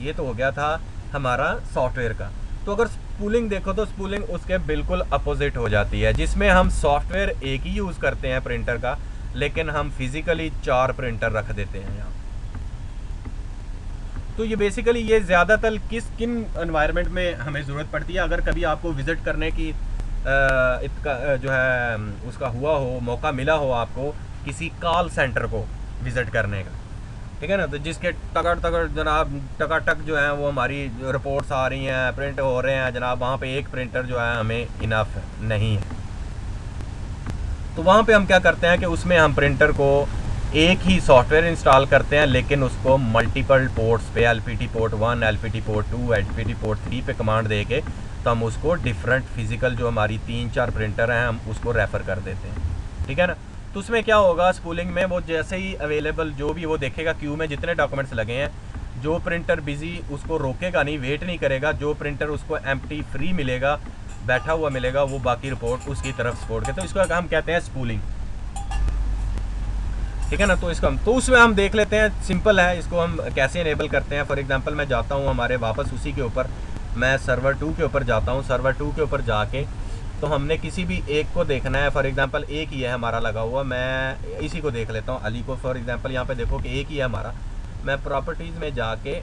ये तो हो गया था हमारा सॉफ्टवेयर का। तो अगर स्पूलिंग देखो तो स्पूलिंग उसके बिल्कुल अपोजिट हो जाती है, जिसमें हम सॉफ्टवेयर एक ही यूज़ करते हैं प्रिंटर का, लेकिन हम फिजिकली 4 प्रिंटर रख देते हैं यहाँ। तो ये बेसिकली ये ज़्यादातर किन एनवायरनमेंट में हमें ज़रूरत पड़ती है, अगर कभी आपको विज़िट करने की जो है उसका हुआ हो, मौका मिला हो आपको किसी कॉल सेंटर को विज़िट करने का, ठीक है ना, तो जिसके टकट जनाब टकाटक जो है वो हमारी रिपोर्ट्स आ रही हैं, प्रिंट हो रहे हैं जनाब, वहाँ पे एक प्रिंटर जो है हमें इनफ नहीं है। तो वहाँ पे हम क्या करते हैं कि उसमें हम प्रिंटर को एक ही सॉफ्टवेयर इंस्टॉल करते हैं, लेकिन उसको मल्टीपल पोर्ट्स पे LPT port 1, LPT port 2, LPT port 3 पे कमांड दे के तो हम उसको डिफरेंट फिजिकल जो हमारी 3-4 प्रिंटर हैं हम उसको रेफ़र कर देते हैं, ठीक है ना। तो उसमें क्या होगा स्पूलिंग में, वो जैसे ही अवेलेबल जो भी वो देखेगा क्यू में जितने डॉक्यूमेंट्स लगे हैं, जो प्रिंटर बिजी उसको रोकेगा नहीं, वेट नहीं करेगा, जो प्रिंटर उसको एम्प्टी फ्री मिलेगा, बैठा हुआ मिलेगा, वो बाकी रिपोर्ट उसकी तरफ सपोर्ट करते हैं। तो इसको हम कहते हैं स्पूलिंग, ठीक है ना। तो इसको हम तो उसमें हम देख लेते हैं, सिंपल है, इसको हम कैसे इनेबल करते हैं। फॉर एग्जांपल मैं जाता हूँ हमारे वापस उसी के ऊपर, मैं सर्वर 2 के ऊपर जाता हूँ। सर्वर 2 के ऊपर जाके तो हमने किसी भी एक को देखना है, फॉर एग्जांपल एक ही है हमारा लगा हुआ, मैं इसी को देख लेता हूँ, अली को फॉर एग्जांपल। यहाँ पे देखो कि एक ही है हमारा। मैं प्रॉपर्टीज़ में जाके,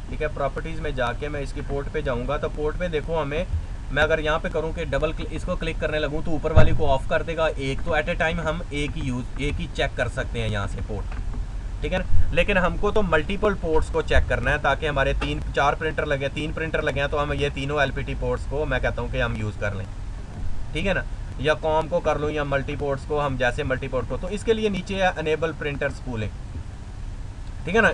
ठीक है, प्रॉपर्टीज़ में जाके मैं इसकी पोर्ट पे जाऊँगा, तो पोर्ट पे देखो हमें, मैं अगर यहाँ पे करूँ कि इसको क्लिक करने लगूँ तो ऊपर वाली को ऑफ कर देगा एक, तो एट ए टाइम हम एक ही चेक कर सकते हैं यहाँ से पोर्ट, ठीक है ना। लेकिन हमको तो मल्टीपल पोर्ट्स को चेक करना है, ताकि हमारे 3-4 प्रिंटर लगे, 3 प्रिंटर लगे हैं, तो हम ये तीनों LPT पोर्ट्स को मैं कहता हूँ कि हम यूज़ कर लें, ठीक है ना, या कॉम को कर लूँ या मल्टी पोर्ट्स को, हम जैसे मल्टी पोर्ट को। तो इसके लिए नीचे है अनेबल प्रिंटर स्पूलिंग, ठीक है ना,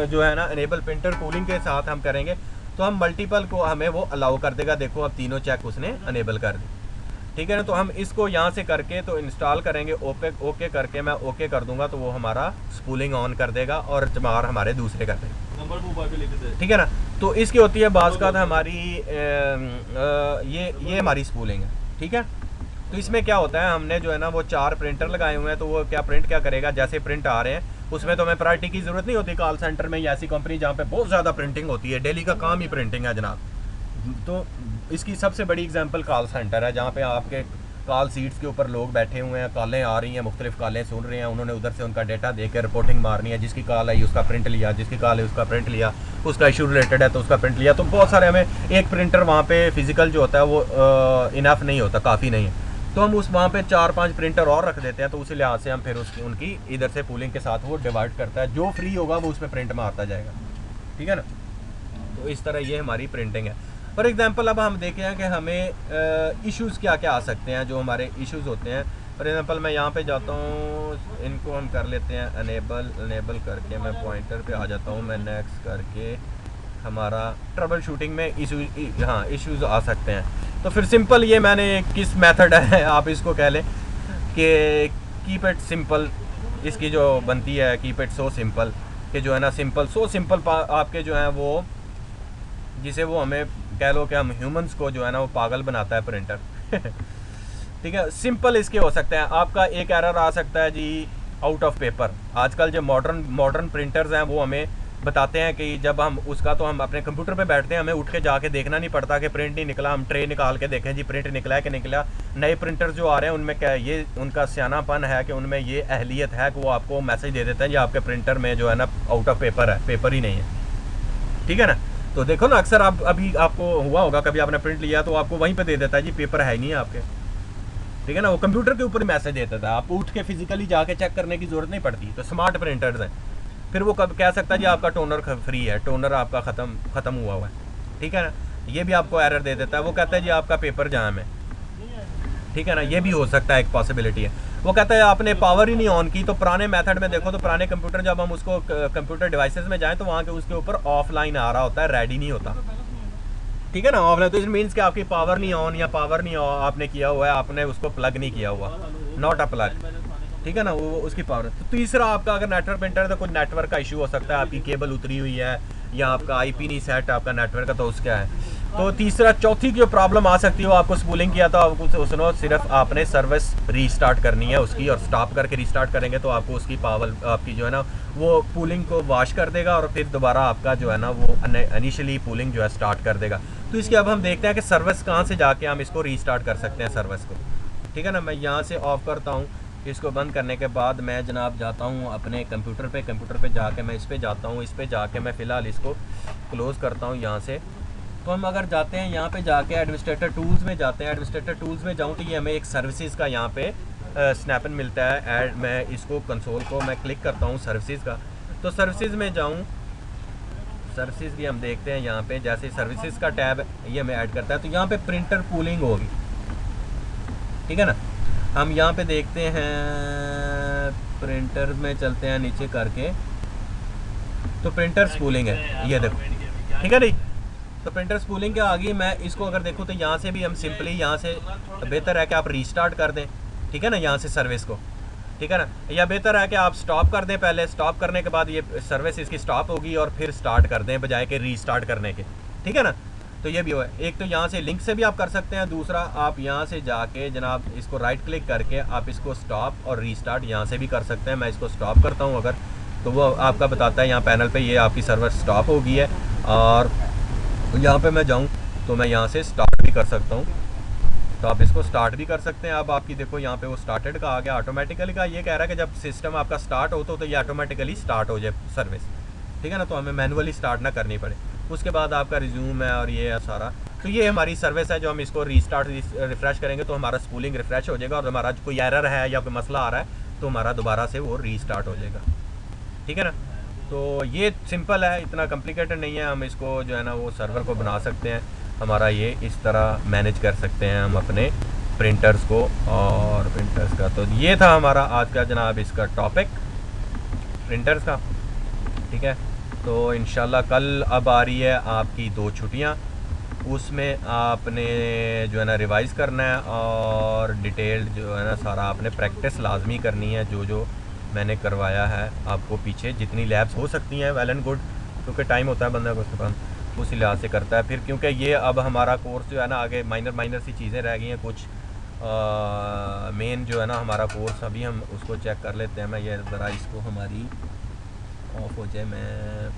जो है ना अनेबल प्रिंटर कूलिंग के साथ हम करेंगे तो हम मल्टीपल को हमें वो अलाउ कर देगा। देखो अब तीनों चेक उसने अनेबल कर दी, ठीक है ना। तो हम इसको यहाँ से करके तो इंस्टॉल करेंगे, ओके करके मैं ओके कर दूंगा, तो वो हमारा स्पूलिंग ऑन कर देगा और चमार हमारे दूसरे कर देगा, ठीक है ना। तो इसकी होती है बाज़ का हमारी ये हमारी स्पूलिंग है, ठीक है। तो इसमें क्या होता है, हमने जो है ना वो 4 प्रिंटर लगाए हुए हैं, तो वो क्या करेगा, जैसे प्रिंट आ रहे हैं उसमें तो हमें प्रायोरिटी की ज़रूरत नहीं होती। कॉल सेंटर में या ऐसी कंपनी जहाँ पे बहुत ज़्यादा प्रिंटिंग होती है, डेली का काम ही प्रिंटिंग है जनाब। तो इसकी सबसे बड़ी एग्जांपल कॉल सेंटर है, जहाँ पे आपके कॉल सीट्स के ऊपर लोग बैठे हुए हैं, कॉलें आ रही हैं, मुख्तलिफ कॉलें सुन रहे हैं, उन्होंने उधर से उनका डेटा दे के रिपोर्टिंग मारनी है, जिसकी कॉल आई उसका प्रिंट लिया, जिसकी कॉल है उसका प्रिंट लिया, उसका इशू रिलेटेड है तो उसका प्रिंट लिया। तो बहुत सारे हमें एक प्रिंटर वहाँ पे फिजिकल जो होता है वो इनफ नहीं होता, काफ़ी नहीं है, तो हम उस वहाँ पे 4-5 प्रिंटर और रख देते हैं। तो उसी लिहाज से हम फिर उनकी इधर से पूलिंग के साथ वो डिवाइड करता है, जो फ्री होगा वो उसमें प्रिंट मारता जाएगा, ठीक है ना। तो इस तरह ये हमारी प्रिंटिंग है। फॉर एग्जांपल अब हम देखें कि हमें इश्यूज़ क्या क्या आ सकते हैं, जो हमारे इश्यूज़ होते हैं फॉर एग्जांपल मैं यहाँ पे जाता हूँ, इनको हम कर लेते हैं अनेबल करके मैं पॉइंटर पे आ जाता हूँ, मैं नेक्स्ट करके हमारा ट्रबल शूटिंग में इश्यूज़ आ सकते हैं। तो फिर सिंपल ये मैंने किस मेथड है आप इसको कह लें कि कीप इट सिंपल, इसकी जो बनती है कीप इट सो सिंपल कि जो है ना सिंपल आपके जो है वो, जिसे वो हमें कह लो कि हम ह्यूमंस को जो है ना वो पागल बनाता है प्रिंटर ठीक है, सिंपल इसके हो सकते हैं। आपका एक एरर आ सकता है जी आउट ऑफ पेपर। आजकल जो मॉडर्न प्रिंटर्स हैं वो हमें बताते हैं कि जब हम उसका, तो हम अपने कंप्यूटर पे बैठते हैं, हमें उठ के जाके देखना नहीं पड़ता कि प्रिंट नहीं निकला, हम ट्रे निकाल के देखें जी प्रिंट निकला है कि निकला। नए प्रिंटर जो आ रहे हैं उनमें क्या ये उनका सियानापन है कि उनमें ये अहलियत है कि वो आपको मैसेज दे देते हैं जी आपके प्रिंटर में जो है ना आउट ऑफ पेपर है, पेपर ही नहीं है, ठीक है ना। तो देखो ना, अक्सर आप अभी आपको हुआ होगा कभी आपने प्रिंट लिया तो आपको वहीं पे दे देता है जी पेपर है ही नहीं है आपके, ठीक है ना। वो कंप्यूटर के ऊपर ही मैसेज देता था, आपको उठ के फिजिकली जाके चेक करने की जरूरत नहीं पड़ती। तो स्मार्ट प्रिंटर्स हैं। फिर वो कब कह सकता है जी आपका टोनर फ्री है, टोनर आपका ख़त्म हुआ हुआ है, ठीक है ना। ये भी आपको एरर दे देता है, वो कहता है जी आपका पेपर जाम है, ठीक है ना। ये भी हो सकता है, एक पॉसिबिलिटी है। वो कहता है आपने पावर ही नहीं ऑन की। तो पुराने मेथड में देखो तो पुराने कंप्यूटर जब हम उसको कंप्यूटर डिवाइसेस में जाएं तो वहाँ के उसके ऊपर ऑफलाइन आ रहा होता है, रेडी नहीं होता, ठीक है ना। ऑफलाइन तो इट मीन्स कि आपकी पावर नहीं ऑन या पावर नहीं आपने किया हुआ है, आपने उसको प्लग नहीं किया हुआ, नॉट अ प्लग, ठीक है ना। वो उसकी पावर। तो तीसरा आपका अगर नेटवर्क प्रिंटर है तो कोई नेटवर्क का इशू हो सकता है, आपकी केबल उतरी हुई है या आपका आईपी नहीं सेट आपका नेटवर्क का, तो उसका है। तो तीसरा चौथी जो प्रॉब्लम आ सकती है वो आपको स्पूलिंग किया तो आपको सुनो, सिर्फ आपने सर्विस रीस्टार्ट करनी है उसकी, और स्टॉप करके रीस्टार्ट करेंगे तो आपको उसकी पावर आपकी जो है ना वो पूलिंग को वॉश कर देगा और फिर दोबारा आपका जो है ना वो इनिशियली पूलिंग जो है स्टार्ट कर देगा। तो इसके अब हम देखते हैं कि सर्विस कहाँ से जाके हम इसको रीस्टार्ट कर सकते हैं सर्विस को, ठीक है ना। मैं यहाँ से ऑफ करता हूँ, इसको बंद करने के बाद मैं जनाब जाता हूँ अपने कंप्यूटर पे जाके मैं इस पे जाता हूँ, इस पे जाके मैं फ़िलहाल इसको क्लोज़ करता हूँ यहाँ से। तो हम अगर जाते हैं यहाँ पे जाके एडमिनिस्ट्रेटर टूल्स में जाते हैं, एडमिनिस्ट्रेटर टूल्स में जाऊँ तो ये हमें एक सर्विसेज का यहाँ पे स्नैपन मिलता है। मैं इसको कंसोल को मैं क्लिक करता हूँ सर्विसेज का, तो सर्विसेज में जाऊँ, सर्विसेज भी हम देखते हैं यहाँ पे, जैसे सर्विसेज का टैब ये हमें ऐड करता है तो यहाँ पे प्रिंटर पूलिंग होगी, ठीक है ना। हम यहाँ पे देखते हैं प्रिंटर में चलते हैं नीचे करके, तो प्रिंटर स्पूलिंग है ये देखो, ठीक है नहीं। तो प्रिंटर स्पूलिंग के आगे मैं इसको अगर देखूँ तो यहाँ से भी हम सिंपली यहाँ से बेहतर है कि आप रीस्टार्ट कर दें, ठीक है ना, यहाँ से सर्विस को, ठीक है ना। या बेहतर है कि आप स्टॉप कर दें, पहले स्टॉप करने के बाद ये सर्विस इसकी स्टॉप होगी और फिर स्टार्ट कर दें बजाय के रीस्टार्ट करने के, ठीक है ना। तो ये भी हो है। एक तो यहाँ से लिंक से भी आप कर सकते हैं, दूसरा आप यहाँ से जाके जनाब इसको राइट क्लिक करके आप इसको स्टॉप और रीस्टार्ट यहाँ से भी कर सकते हैं। मैं इसको स्टॉप करता हूँ अगर, तो वो आपका बताता है यहाँ पैनल पे ये आपकी सर्वर स्टॉप हो गई है। और यहाँ पे मैं जाऊँ तो मैं यहाँ से स्टार्ट भी कर सकता हूँ, तो आप इसको स्टार्ट भी कर सकते हैं। अब आपकी देखो यहाँ पे वो स्टार्टेड का आ गया, ऑटोमेटिकली का ये कह रहा है कि जब सिस्टम आपका स्टार्ट हो तो ये ऑटोमेटिकली स्टार्ट हो जाए सर्विस, ठीक है ना। तो हमें मैनुअली स्टार्ट ना करनी पड़े। उसके बाद आपका रिज्यूम है और ये है सारा। तो ये हमारी सर्विस है जो हम इसको रीस्टार्ट रिफ्रेश करेंगे तो हमारा स्पूलिंग रिफ्रेश हो जाएगा और हमारा कोई एरर है या कोई मसला आ रहा है तो हमारा दोबारा से वो रीस्टार्ट हो जाएगा, ठीक है ना। तो ये सिंपल है, इतना कॉम्प्लिकेटेड नहीं है। हम इसको जो है ना वो सर्वर को बना सकते हैं, हमारा ये इस तरह मैनेज कर सकते हैं हम अपने प्रिंटर्स को और प्रिंटर्स का। तो ये था हमारा आज का जनाब इसका टॉपिक प्रिंटर्स का, ठीक है। तो इंशाल्लाह कल अब आ रही है आपकी 2 छुट्टियाँ, उसमें आपने जो है ना रिवाइज़ करना है और डिटेल्ड जो है ना सारा आपने प्रैक्टिस लाजमी करनी है। जो मैंने करवाया है आपको पीछे जितनी लैब्स हो सकती हैं वेल एंड गुड, क्योंकि टाइम होता है बंदा को उसके पास, उसी लिहाज से करता है फिर। क्योंकि ये अब हमारा कोर्स जो है ना आगे माइनर सी चीज़ें रह गई हैं, कुछ मेन जो है ना हमारा कोर्स अभी हम उसको चेक कर लेते हैं। मैं ये ज़रा इसको हमारी ऑफ हो जाए, मैं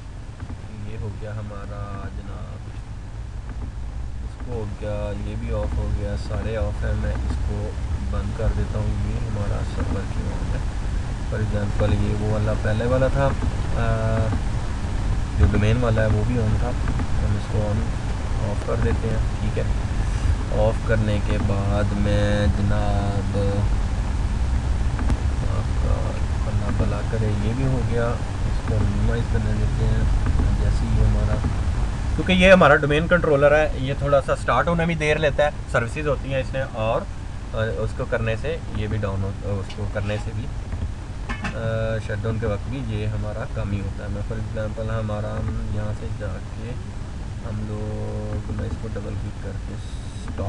ये हो गया हमारा जनाब, इसको हो गया, ये भी ऑफ हो गया, सारे ऑफ है। मैं इसको बंद कर देता हूँ। ये हमारा सर्वर क्यों ऑन है, फॉर एग्ज़ाम्पल ये वो वाला पहले वाला था जो डोमेन वाला है वो भी ऑन था, हम इसको ऑन ऑफ कर देते हैं, ठीक है। ऑफ करने के बाद मैं जनाब आपका अल्लाह भला करे ये भी हो गया, इसको मिनिमाइज़ करने देते हैं। जैसे ये हमारा, क्योंकि ये हमारा डोमेन कंट्रोलर है, ये थोड़ा सा स्टार्ट होने में देर लेता है, सर्विसेज होती हैं इसमें और उसको करने से ये भी डाउन हो, उसको करने से भी शट डाउन के वक्त भी ये हमारा कम ही होता है। मैं फॉर एग्ज़ाम्पल हमारा हम यहाँ से जाके हम लोग, मैं इसको डबल क्लिक करके